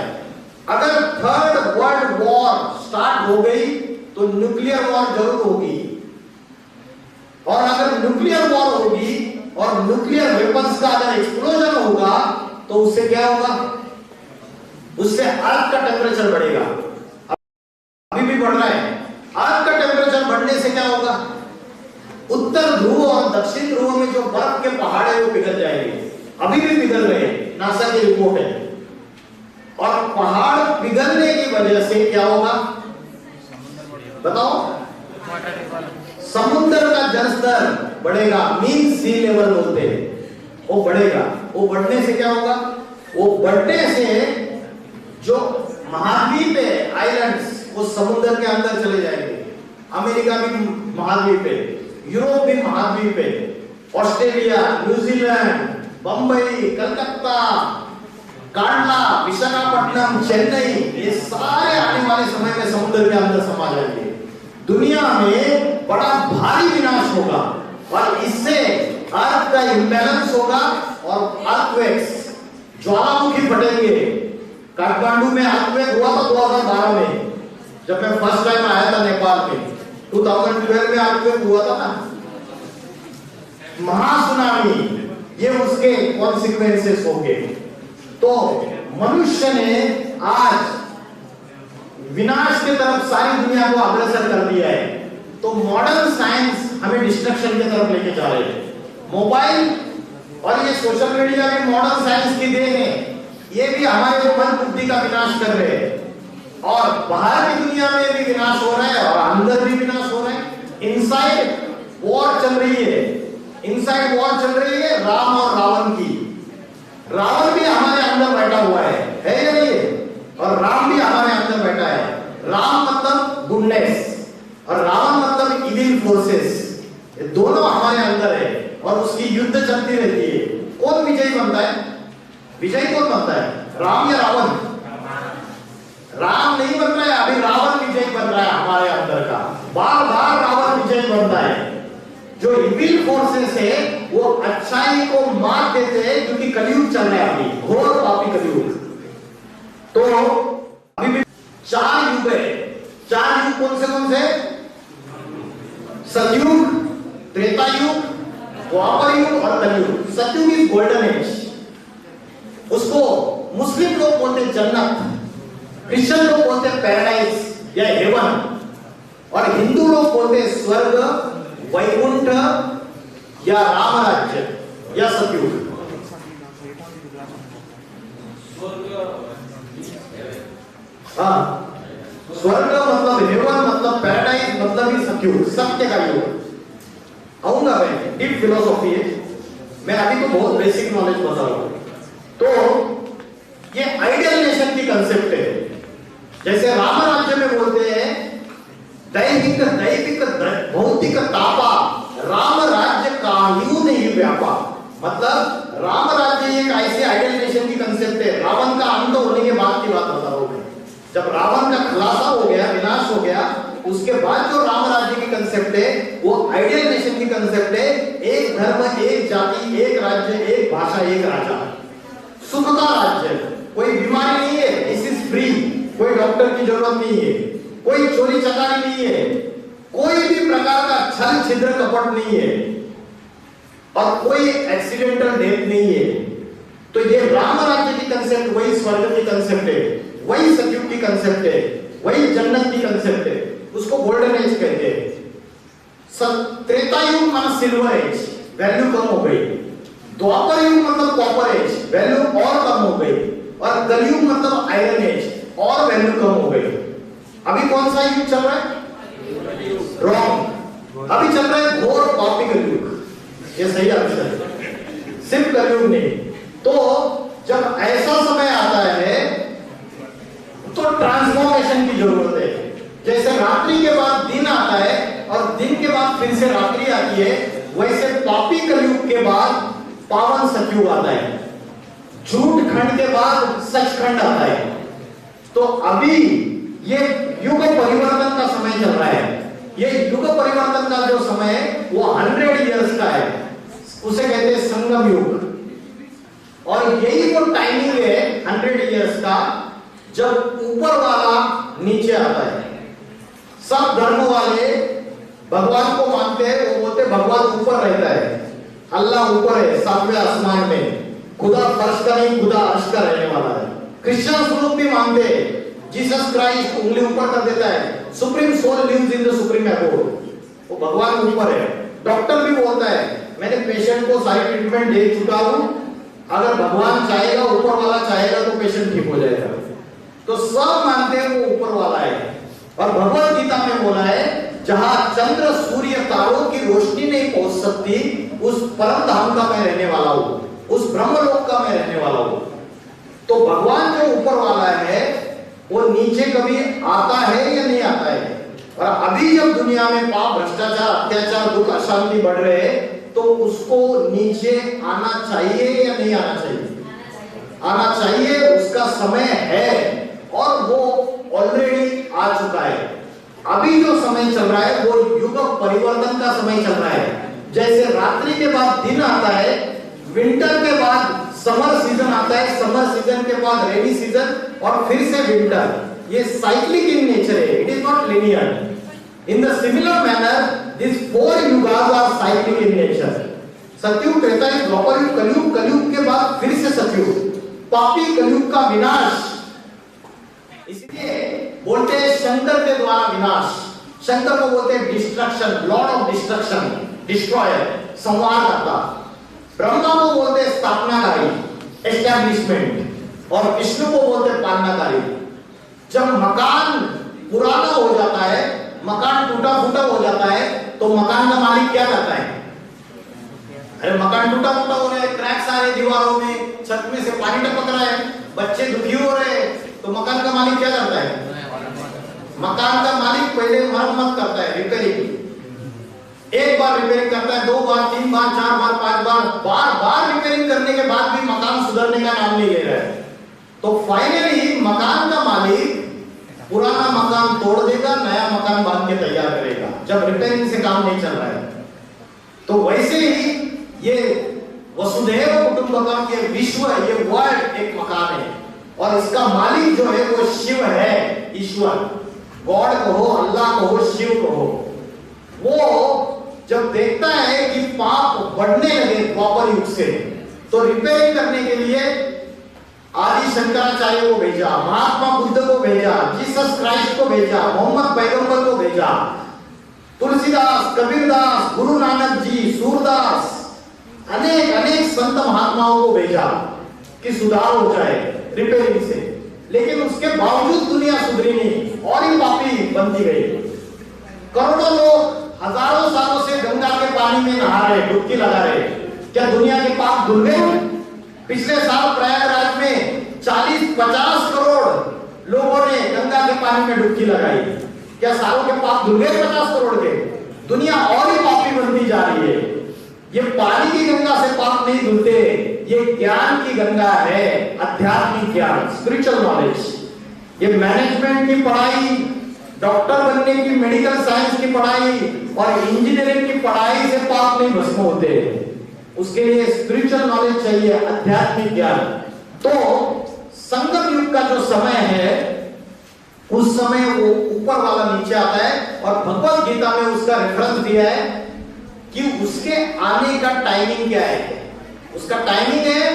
अगर थर्ड वर्ल्ड वॉर स्टार्ट हो गई तो न्यूक्लियर वॉर जरूर होगी, और अगर न्यूक्लियर वॉर होगी और न्यूक्लियर वेपन्स का अगर एक्सप्लोजन होगा तो उससे क्या होगा? उससे अर्थ का टेम्परेचर बढ़ेगा, अभी भी बढ़ रहा है। अर्थ का टेम्परेचर बढ़ने से क्या होगा? उत्तर ध्रुव और दक्षिण ध्रुव में जो बर्फ के पहाड़ है वो पिघल जाएंगे, अभी भी पिघल रहे हैं, नासा की रिपोर्ट है। और पहाड़ पिघलने की वजह से क्या होगा बताओ? समुद्र का जलस्तर बढ़ेगा, मीन सी लेवल बोलते हैं, वो बढ़ेगा। वो बढ़ने से क्या होगा? वो बढ़ने से जो महाद्वीप है, आइलैंड्स, वो समुद्र के अंदर चले जाएंगे। अमेरिका भी महाद्वीप है, यूरोप भी महाद्वीप है, ऑस्ट्रेलिया, न्यूजीलैंड, बंबई, कलकत्ता, कांडला, विशाखापट्टनम, चेन्नई, ये सारे आने वाले समय में समुद्र के अंदर समा जाएंगे। दुनिया में बड़ा भारी विनाश होगा और इससे अर्थ का इम्बैलेंस होगा और अर्थक्वेक्स, ज्वालामुखी फटेंगे। काठमांडू में अर्थक्वेक हुआ था 2012 में, जब मैं फर्स्ट टाइम आया था नेपाल में। 2012 में अर्थक्वेक हुआ था ना, महासुनामी, ये उसके कॉन्सिक्वेंसेस होंगे। तो मनुष्य ने आज विनाश की तरफ सारी दुनिया को अग्रसर कर दिया है। तो मॉडर्न साइंस हमें डिस्ट्रक्शन की तरफ लेके जा रहे हैं। मोबाइल और ये सोशल मीडिया भी मॉडर्न साइंस की देन है। ये भी हमारे मन बुद्धि का विनाश कर रहे हैं और बाहर की दुनिया में भी विनाश हो रहा है और अंदर भी विनाश हो रहा है। इनसाइड वॉर चल रही है, इनसाइड वॉर चल रही है राम और रावण की। रावण भी हमारे अंदर बैठा हुआ है या नहीं? और राम भी हमारे अंदर बैठा है। राम मतलब गुडनेस और रावण मतलब इविल फोर्सेस। ये दोनों हमारे अंदर है और उसकी युद्ध चलती रहती है। कौन विजयी बनता है? विजयी कौन बनता है, राम या रावण? राम नहीं बन रहा है अभी, रावण विजयी बन रहा है हमारे अंदर का। बार बार रावण विजयी बनता है। जो इविल फोर्सेस है वो अच्छाई को मार देते हैं, क्योंकि कलयुग चल रहा है अभी, घोर पापी कलयुग। तो अभी भी 4 युग है। 4 युग कौन से? सतयुग, त्रेता युग, द्वापर युग और कलयुग। सतयुग इज गोल्डन एज, उसको मुस्लिम लोग बोलते हैं जन्नत, क्रिश्चियन लोग बोलते हैं पैराडाइज या हेवन, और हिंदू लोग बोलते हैं स्वर्ग, वैकुंठ या राम राज्य या सतयुग। हाँ, स्वर्ग मतलब हेवन मतलब पैराडाइज मतलब ही सतयुग, सत्य का युग। आऊंगा मैं, डीप फिलोसॉफी है, मैं अभी तो बहुत बेसिक नॉलेज बता रहा हूं। तो ये आइडियल नेशन की कंसेप्ट है। जैसे राम राज्य में बोलते हैं दैविक दैविक भौतिक तापा राम राज्य कायू नहीं व्यापा। मतलब राम राज्य एक ऐसे आइडियल नेशन की कंसेप्ट है। रावण का अंत होने के बाद की बात बता रहा हूं मैं। जब रावण का खुलासा हो गया, विनाश हो गया, उसके बाद जो राम राज्य की कंसेप्ट है वो आइडियल नेशन की कंसेप्ट है। एक धर्म, एक जाति, एक राज्य, एक भाषा, एक राजा, सुख का राज्य। कोई बीमारी नहीं है, दिस इज फ्री। कोई डॉक्टर की जरूरत नहीं है, कोई चोरी चकारी नहीं है, कोई भी प्रकार का छल छिद्र कपट नहीं है और कोई एक्सीडेंटल डेथ नहीं है। तो ये राम राज्य की कंसेप्ट, वही स्वर्ग की कंसेप्ट है, वही सतयुग की कंसेप्ट है, वही जन्नत की कंसेप्ट है। उसको गोल्डन एज कहते हैं। त्रेता युग माना सिल्वर एज, वैल्यू कम हो गई। द्वापर युग मतलब कॉपर एज, वैल्यू और कम हो गई। और कलयुग मतलब आयरन एज, और वैल्यू कम हो गई। अभी कौन सा युग चल रहा है? रॉन्ग, अभी चल रहा है घोर पापी कलयुग। ये सही आंसर है, सिर्फ कलयुग नहीं। तो जब ऐसा समय आता है तो ट्रांसफॉर्मेशन की जरूरत है। जैसे रात्रि के बाद दिन आता है और दिन के बाद फिर से रात्रि आती है, वैसे पापी कलयुग के बाद पावन सतयुग आता है। झूठ खंड के बाद सचखंड आता है। तो अभी ये युग परिवर्तन का समय चल रहा है। ये युग परिवर्तन का जो समय है वो 100 इयर्स का है, उसे कहते हैं संगम युग। और यही वो टाइमिंग है 100 इयर्स का, जब ऊपर वाला नीचे आता है। सब धर्म वाले भगवान को मानते हैं, वो बोलते हैं भगवान ऊपर रहता है, अल्लाह ऊपर है 7वें आसमान में, खुदा फर्श का नहीं, खुदा अर्श का रहने वाला है। क्रिश्चियन लोग भी मानते हैं जीसस क्राइस्ट उंगली ऊपर कर देता है, supreme soul lives in the supreme abode, वो भगवान ऊपर है। डॉक्टर भी बोलता है मैंने पेशेंट को सारी ट्रीटमेंट दे चुका हूं, अगर भगवान चाहेगा, ऊपर वाला चाहेगा तो पेशेंट ठीक हो जाएगा। तो सब मानते हैं वो ऊपर वाला है। और भगवत गीता में बोला है जहां चंद्र सूर्य तारों की रोशनी नहीं पहुंच सकती उस परम धाम का मैं रहने वाला हूं, उस ब्रह्मलोक का मैं रहने वाला हूं। तो भगवान जो ऊपर वाला है वो नीचे कभी आता है या नहीं आता है? और अभी जब दुनिया में पाप, भ्रष्टाचार, अत्याचार, दुख, अशांति बढ़ रहे हैं तो उसको नीचे आना चाहिए या नहीं आना चाहिए? आना चाहिए, उसका समय है और वो ऑलरेडी आ चुका है। अभी जो समय चल रहा है वो युग परिवर्तन का समय चल रहा है। जैसे रात्रि के बाद दिन आता है, विंटर के बाद समर सीजन आता है, समर सीजन के बाद रेनी सीजन और फिर से विंटर। ये साइक्लिक इन नेचर है, it is not linear. In the similar manner this four yugas are cyclic in nature. Satyuga, Treta युग, द्वापर युग, कलयुग, कलयुग के बाद फिर से सतयुग, पापी कलयुग का विनाश। इसलिए बोलते हैं शंकर के द्वारा विनाश। शंकर को बोलते हैं destruction, Lord of destruction, destroyer, संहार करता। ब्रह्मा को बोलते हैं स्थापनाकारी, एस्टैब्लिशमेंट, और विष्णु को बोलते हैं पालनाकारी। जब मकान पुराना हो जाता है, मकान टूटा फूटा हो जाता है, तो मकान का मालिक क्या करता है? अरे मकान टूटा फूटा हो रहा है, क्रैक्स आ रहे दीवारों में, छत में से पानी टपक रहा है, बच्चे दुखी हो रहे हैं, तो मकान का मालिक क्या करता है? मकान का मालिक पहले मरम्मत करता है, रिपेयरिंग। एक बार रिपेयरिंग करता है, 2 बार, 3 बार, 4 बार, 5 बार, बार बार रिपेयरिंग करने के बाद भी मकान सुधरने का नाम नहीं ले रहा है। तो फाइनली मकान का मालिक पुराना मकान तोड़ देगा, नया मकान बांध के तैयार करेगा जब रिपेयरिंग से काम नहीं चल रहा है। तो वैसे ही ये वसुधैव कुटुंबकम, ये विश्व, ये वर्ल्ड एक मकान है और इसका मालिक जो है वो शिव है, ईश्वर, गॉड कहो, अल्लाह कहो, शिव कहो। वो जब देखता है कि पाप बढ़ने लगे द्वापर युग से, तो रिपेयरिंग करने के लिए आदि शंकराचार्य को भेजा, महात्मा बुद्ध को भेजा, जीसस क्राइस्ट को भेजा, मोहम्मद पैगंबर को भेजा, तुलसीदास, कबीरदास, गुरु नानक जी, सूरदास, अनेक अनेक संत महात्माओं को भेजा कि सुधार हो जाए रिपेयरिंग से। लेकिन उसके बावजूद दुनिया सुधरी नहीं और ही पापी बनती गई। करोड़ों लोग हजारों सालों से गंगा के पानी में नहा रहे, डुबकी लगा रहे। क्या दुनिया के पाप धुल गए? पिछले साल प्रयागराज में 40-50 करोड़ लोगों ने गंगा के पानी में डुबकी लगाई। क्या सालों के पाप धुल गए 50 करोड़ के? दुनिया और ही पापी बनती जा रही है। ये पानी की गंगा से पाप नहीं धुलते, ये ज्ञान की गंगा है, आध्यात्मिक ज्ञान, स्पिरिचुअल नॉलेज। ये मैनेजमेंट की पढ़ाई, डॉक्टर बनने की, मेडिकल साइंस की पढ़ाई और इंजीनियरिंग की पढ़ाई से पाप नहीं भस्म होते। उसके लिए स्पिरिचुअल नॉलेज चाहिए, आध्यात्मिक ज्ञान। तो संगम युग का जो समय है, उस समय वो ऊपर वाला नीचे आता है और भगवत गीता में उसका रेफरेंस दिया है कि उसके आने का टाइमिंग क्या है। उसका टाइमिंग है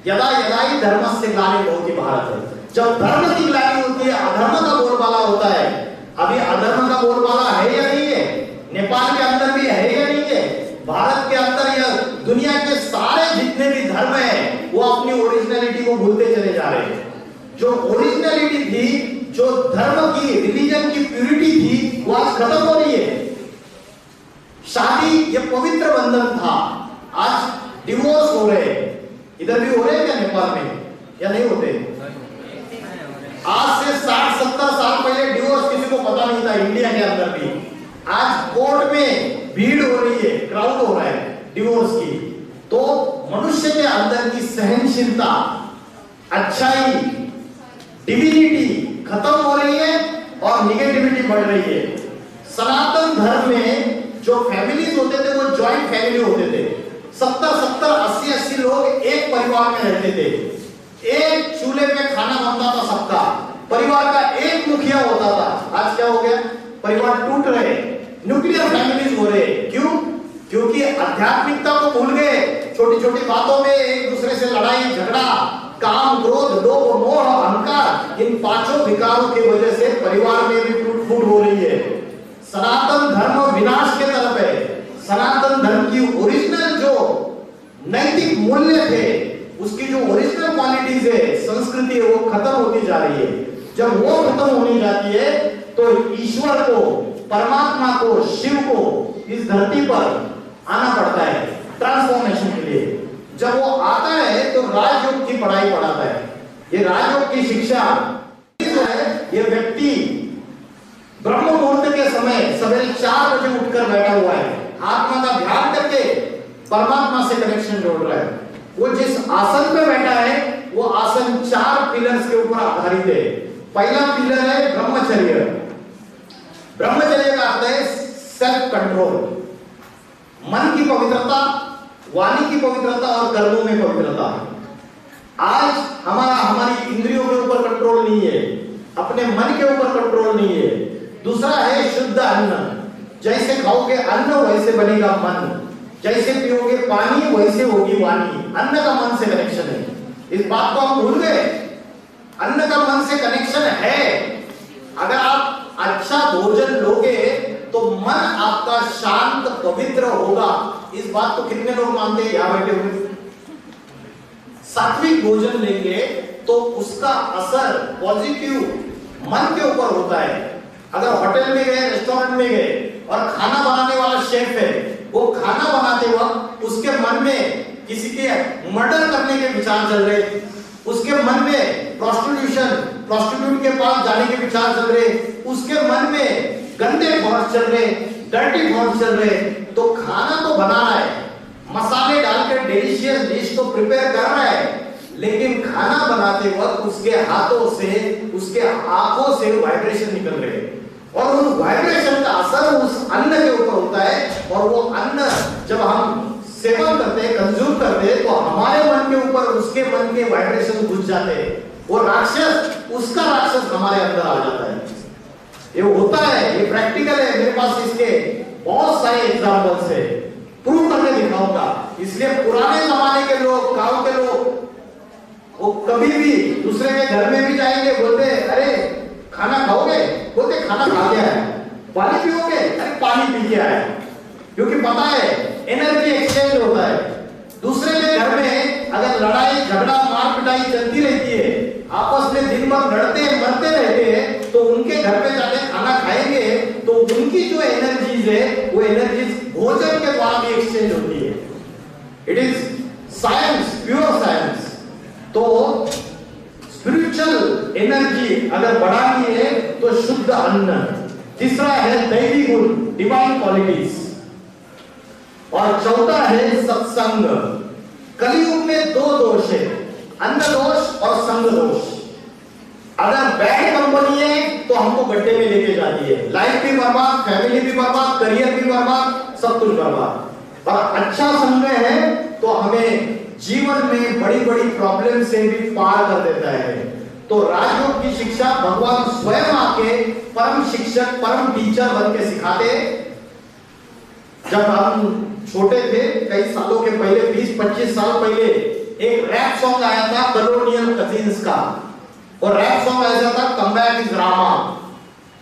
यदा यदा ही धर्मस्य ग्लानिर्भवति भारत। जब धर्म की ग्लानि होती है, अधर्म का बोलबाला होता है। अभी अधर्म का बोलबाला है या नहीं है? नेपाल के अंदर भी है या नहीं है? भारत के अंदर या दुनिया के सारे जितने भी धर्म हैं वो अपनी ओरिजिनलिटी को भूलते चले जा रहे हैं। जो ओरिजिनलिटी थी, जो धर्म की, रिलीजन की प्यूरिटी थी, वो आज खत्म हो रही है। शादी ये पवित्र बंधन था, आज डिवोर्स हो रहे हैं। इधर भी हो रहे हैं क्या नेपाल में, या नहीं होते? आज से 60-70 साल पहले डिवोर्स किसी को पता नहीं था इंडिया के अंदर भी। आज कोर्ट में भीड़ हो रही है, क्राउड हो रहा है डिवोर्स की। तो मनुष्य के अंदर की सहनशीलता, अच्छाई, डिविनिटी खत्म हो रही है और निगेटिविटी बढ़ रही है। सनातन धर्म में जो फैमिलीज होते थे वो जॉइंट फैमिली होते थे। 70-70, 80-80 लोग एक परिवार में रहते थे। एक चूल्हे पे खाना बनता था सबका, परिवार का एक मुखिया होता था। आज क्या हो गया? परिवार टूट रहे, न्यूक्लियर फैमिलीज हो रहे। क्यों? क्योंकि आध्यात्मिकता को भूल गए। छोटी छोटी बातों में एक दूसरे से लड़ाई झगड़ा, काम, क्रोध, लोभ, मोह, अहंकार, इन 5 विकारों की वजह से परिवार में भी टूट फूट हो रही है। सनातन धर्म विनाश के तरफ है। सनातन धर्म की ओरिजिनल जो नैतिक मूल्य थे, उसकी जो ओरिजिनल क्वालिटीज है, संस्कृति है, वो खत्म होती जा रही है। जब वो खत्म होने जाती है तो ईश्वर को, परमात्मा को, शिव को इस धरती पर आना पड़ता है ट्रांसफॉर्मेशन के लिए। जब वो आता है तो राजयोग की पढ़ाई पढ़ाता है। ये राजयोग की शिक्षा जो है, ये व्यक्ति ब्रह्म मुहूर्त के समय सवेरे 4 बजे उठकर बैठा हुआ है, आत्मा का ध्यान करके परमात्मा से कनेक्शन जोड़ रहा है। वो जिस आसन पे बैठा है वो आसन 4 पिलर्स के ऊपर आधारित है। पहला पिलर है ब्रह्मचर्य। ब्रह्मचर्य का अर्थ है सेल्फ कंट्रोल, मन की पवित्रता, वाणी की पवित्रता और कर्मों में पवित्रता। आज हमारी इंद्रियों के ऊपर कंट्रोल नहीं है, अपने मन के ऊपर कंट्रोल नहीं है। दूसरा है शुद्ध अन्न। जैसे खाओगे अन्न वैसे बनेगा मन, जैसे पियोगे पानी वैसे होगी वाणी। अन्न का मन से कनेक्शन है, इस बात को हम भूल गए। अन्न का मन से कनेक्शन है। अगर आप अच्छा भोजन लोगे तो मन आपका शांत पवित्र होगा। इस बात को कितने लोग मानते हैं यहां बैठे हुए? सात्विक भोजन लेंगे तो उसका असर पॉजिटिव मन के ऊपर होता है। अगर होटल में गए, रेस्टोरेंट में गए और खाना बनाने वाला शेफ है, वो खाना बनाते वक्त उसके मन में किसी के मर्डर करने के विचार चल रहे, उसके मन में प्रोस्टिट्यूट के पास जाने के विचार चल रहे, उसके मन में गंदे थॉट्स चल रहे, डर्टी थॉट्स चल रहे, तो खाना तो बना रहा है, मसाले डालकर डिलीशियस डिश तो प्रिपेयर कर रहा है, लेकिन खाना बनाते वक्त उसके हाथों से, उसके आंखों से वाइब्रेशन निकल रहे और उन वाइब्रेशन का असर उस अन्न के ऊपर होता है। और वो अन्न जब हम सेवन करते हैं, कंज्यूम करते हैं, तो हमारे मन के ऊपर उसके मन के वाइब्रेशन घुस जाते हैं। वो राक्षस, उसका राक्षस हमारे अंदर आ जाता है। ये होता है, ये प्रैक्टिकल है। मेरे पास इसके बहुत सारे एग्जांपल्स है, प्रूव करके दिखाऊंगा। इसलिए पुराने जमाने के लोग, गांव के लोग, वो कभी भी दूसरे के घर में भी जाएंगे, बोलते अरे खाना खाओगे? बोलते खाना खा के आया। पानी पियोगे? अरे पानी पी के आया। क्योंकि पता है एनर्जी एक्सचेंज होता है। दूसरे के घर में अगर लड़ाई झगड़ा मार पिटाई चलती रहती है, आपस में दिन भर लड़ते मरते रहते हैं, तो उनके घर पे जाके खाना खाएंगे तो उनकी जो एनर्जीज है वो एनर्जीज भोजन के द्वारा भी एक्सचेंज होती है। It is science, pure science. तो स्पिरिचुअल एनर्जी अगर बढ़ानी है तो शुद्ध अन्न। तीसरा है दैवी गुण, डिवाइन क्वालिटीज। और चौथा है सत्संग। कलयुग में 2 दोष है, अन्न दोष और संग दोष। अगर बैड कंपनी है तो हमको गड्ढे में लेके जाती है, लाइफ भी बर्बाद, फैमिली भी बर्बाद, करियर भी बर्बाद, सब कुछ बर्बाद। और अच्छा संग है तो हमें जीवन में बड़ी बड़ी प्रॉब्लम से भी पार कर देता है। तो राजयोग की शिक्षा भगवान स्वयं आके परम शिक्षक, परम टीचर बन के सिखाते। जब हम छोटे थे, कई सालों के पहले, 20-25 साल पहले, एक रैप सॉन्ग आया था कॉलोनियल कजिन्स का। और रैप सॉन्ग ऐसा था, come back is Rama,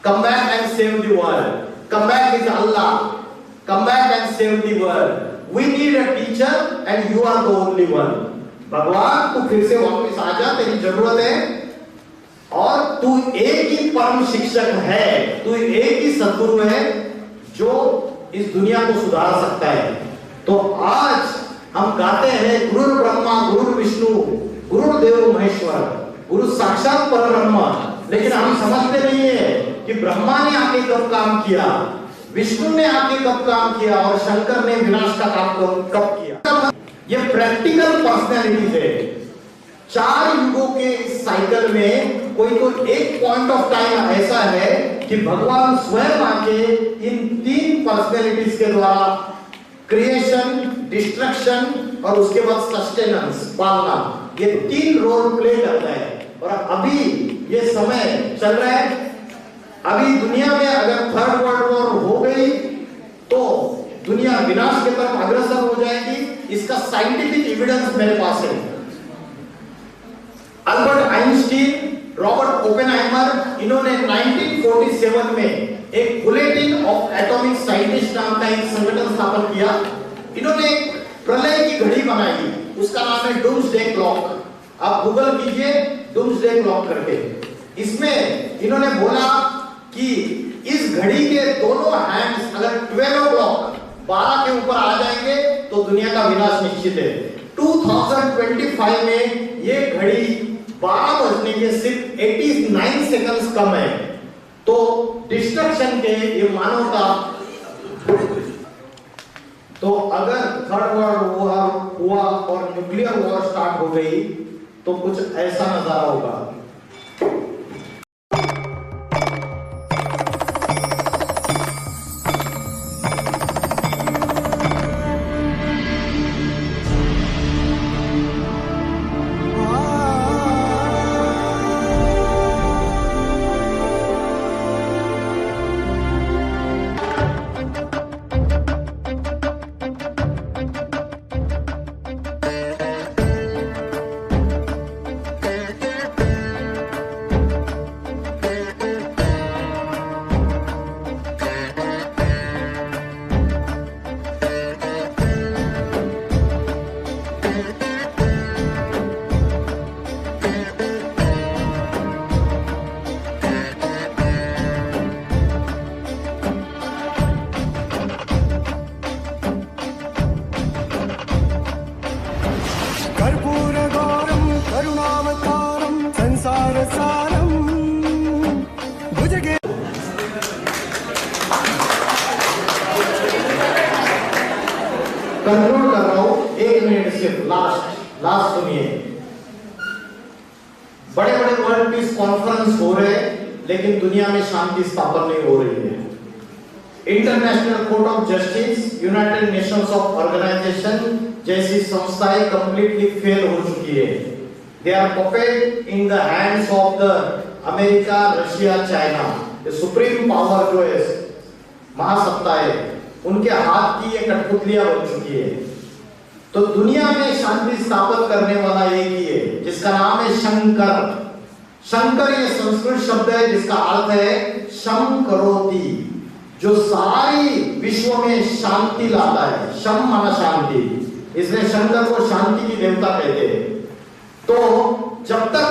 come back and save the world, come back is Allah, come back and save the world, we need a teacher and you are the only one. भगवान तू फिर से वापस आ जा, तेरी जरूरत है, और तू एक ही परम शिक्षक है, तू एक ही सद्गुरु है जो इस दुनिया को सुधार सकता है। तो आज हम गाते हैं गुरु ब्रह्मा गुरु विष्णु गुरुदेव महेश्वर, गुरु साक्षात परब्रह्म। लेकिन हम समझते नहीं है कि ब्रह्मा ने आके कब काम किया, विष्णु ने आके कब काम किया, और शंकर ने विनाश का काम कब किया। ये प्रैक्टिकल पर्सनैलिटीज है। 4 युगों के साइकिल में कोई तो एक पॉइंट ऑफ टाइम ऐसा है कि भगवान स्वयं आके इन 3 पर्सनैलिटीज के द्वारा क्रिएशन, डिस्ट्रक्शन और उसके बाद सस्टेनेंस, पालना, ये 3 रोल प्ले करता है। और अभी ये समय चल रहा है। अभी दुनिया में अगर 3rd वर्ल्ड वॉर हो गई तो दुनिया विनाश की तरफ अग्रसर हो जाएगी। इसका साइंटिफिक एविडेंस मेरे पास है। अल्बर्ट आइंस्टीन, रॉबर्ट ओपेनहाइमर, इन्होंने 1947 में एक बुलेटिन ऑफ एटॉमिक साइंटिस्ट नाम का एक संगठन स्थापन किया। इन्होंने एक प्रलय की घड़ी बनाई, उसका नाम है डूम्सडे क्लॉक। आप गूगल कीजिए डूम्सडे क्लॉक करके। इसमें इन्होंने बोला कि इस घड़ी के दोनों हैंड्स अगर 12 o'clock 12 के ऊपर आ जाएंगे तो दुनिया का विनाश निश्चित है। 2025 में ये घड़ी 12 बजने के सिर्फ 89 सेकंड्स कम है। तो डिस्ट्रक्शन के ये मानवता, तो अगर थर्ड वर्ल्ड वॉर हुआ और न्यूक्लियर वॉर स्टार्ट हो गई तो कुछ ऐसा नजारा होगा। कंक्लूड कर रहा हूं, 1 मिनट सिर्फ, लास्ट सुनिए। बड़े बड़े वर्ल्ड पीस कॉन्फ्रेंस हो रहे हैं लेकिन दुनिया में शांति स्थापन नहीं हो रही है। International Court of Justice, United Nations of Organization जैसी संस्थाएं कंप्लीटली फेल हो चुकी है। They are puppet in the hands of the America, Russia, China. Supreme power जो है, महासत्ता है, उनके हाथ की ये कठपुतलियां बन चुकी है। तो दुनिया में शांति स्थापित करने वाला एक ही है जिसका नाम है शंकर। शंकर ये संस्कृत शब्द है जिसका अर्थ है शम करोति, जो सारी विश्व में शांति लाता है। शम माना शांति, इसलिए शंकर को शांति की देवता कहते हैं। तो जब तक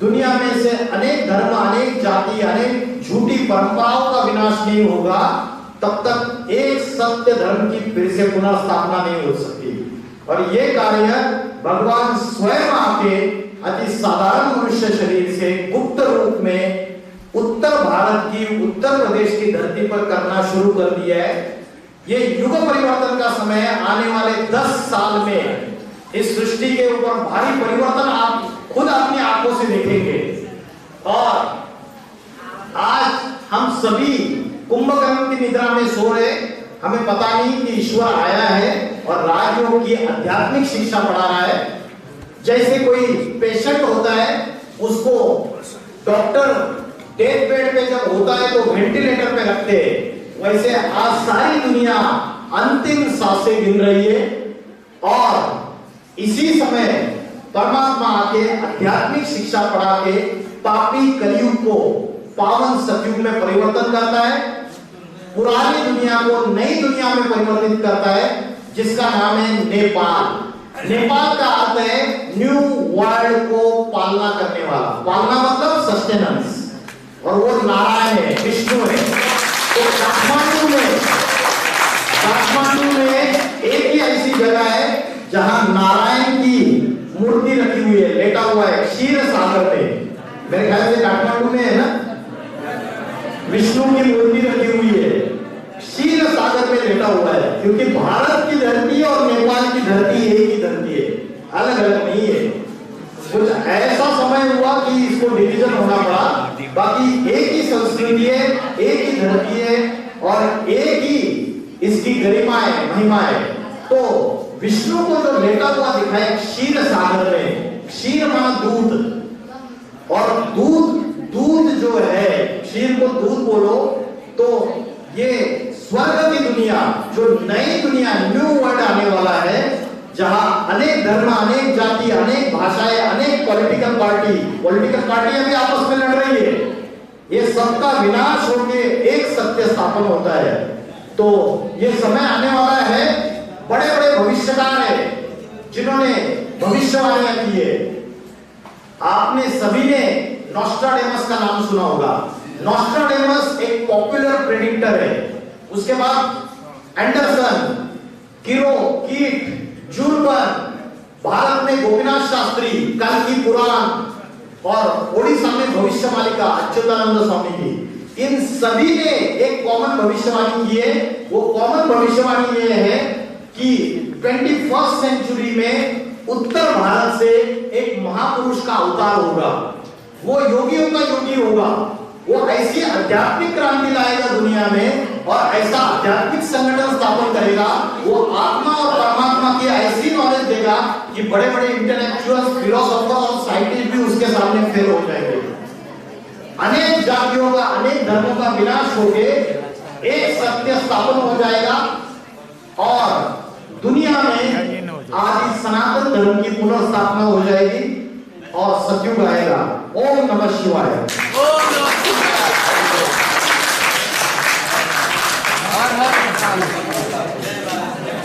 दुनिया में से अनेक धर्म, अनेक जाति, अनेक झूठी परंपराओं का विनाश नहीं होगा तब तक एक सत्य धर्म की फिर से पुनर्स्थापना नहीं हो सकती। और ये कार्य भगवान स्वयं आके अति साधारण मनुष्य शरीर से गुप्त रूप में उत्तर भारत की, उत्तर प्रदेश की धरती पर करना शुरू कर दिया है। ये युग परिवर्तन का समय है। आने वाले 10 साल में इस सृष्टि के ऊपर भारी परिवर्तन आप खुद अपनी आंखों से देखेंगे। और आज हम सभी कुंभकर्ण की निद्रा में सो रहे, हमें पता नहीं कि ईश्वर आया है और राजयोग की आध्यात्मिक शिक्षा पढ़ा रहा है। जैसे कोई पेशेंट होता है, उसको डॉक्टर डेथ बेड पे जब होता है तो वेंटिलेटर पे रखते हैं, वैसे आज सारी दुनिया अंतिम सांसें गिन रही है। और इसी समय परमात्मा आके आध्यात्मिक शिक्षा पढ़ा के पापी कलयुग को पावन सतयुग में परिवर्तन करता है, पुरानी दुनिया को नई दुनिया में परिवर्तित करता है, जिसका नाम है नेपाल। नेपाल का अर्थ है न्यू वर्ल्ड को पालना करने वाला। पालना मतलब सस्टेनेंस, और वो नारायण है, विष्णु है। तो काठमांडू में एक ही ऐसी जगह है जहां नारायण की मूर्ति रखी हुई है, लेटा हुआ है क्षीर सागर में। मेरे ख्याल से काठमांडू में है ना, विष्णु की मूर्ति रखी हुई है, क्षीर सागर में लेटा हुआ है। क्योंकि भारत की धरती और नेपाल की धरती एक ही धरती है, अलग अलग नहीं है। कुछ ऐसा समय हुआ कि इसको डिवीजन होना पड़ा, बाकी एक ही संस्कृति है, एक ही धरती है और एक ही इसकी गरिमा है, महिमा है। तो विष्णु को जो लेटा हुआ दिखाया क्षीर सागर में, क्षीर माना दूध, और दूध जो है, क्षीर को दूध बोलो, तो ये स्वर्ग की दुनिया, जो नई दुनिया, न्यू वर्ल्ड आने वाला है, जहां अनेक धर्म, अनेक जाति, अनेक भाषाएं, अनेक पॉलिटिकल पार्टियां भी आपस में लड़ रही है। ये सबका विनाश होके एक सत्य स्थापन होता है। तो ये समय आने वाला है, बड़े बड़े भविष्यकार हैं जिन्होंने भविष्यवाणियां की है। आपने सभी ने नॉस्ट्राडेमस का नाम सुना होगा। नॉस्ट्राडेमस एक पॉपुलर प्रेडिक्टर है। उसके बाद एंडरसन, किरो, कीट, जूर्बन, भारत में गोपीनाथ शास्त्री, कल्कि पुराण और ओडिशा में भविष्यवाणिका अच्युतानंद स्वामी की, इन सभी ने एक कॉमन भविष्यवाणी की है। वो कॉमन भविष्यवाणी ये है कि 21st सेंचुरी में उत्तर भारत से एक महापुरुष का अवतार होगा। वो योगियों का योगी होगा। वो ऐसी आध्यात्मिक क्रांति लाएगा दुनिया में और ऐसा आध्यात्मिक संगठन स्थापन करेगा। वो आत्मा और परमात्मा की ऐसी नॉलेज देगा कि बड़े बड़े इंटेलेक्चुअल्स, फिलोसोफर और साइंटिस्ट भी उसके सामने फेल हो जाएंगे। अनेक जातियों का, अनेक धर्मों का विनाश होके एक सत्य स्थापन हो जाएगा और दुनिया में आदि सनातन धर्म की पुनर्स्थापना हो जाएगी और सतयुग आएगा। ओम नमः शिवाय। हर हर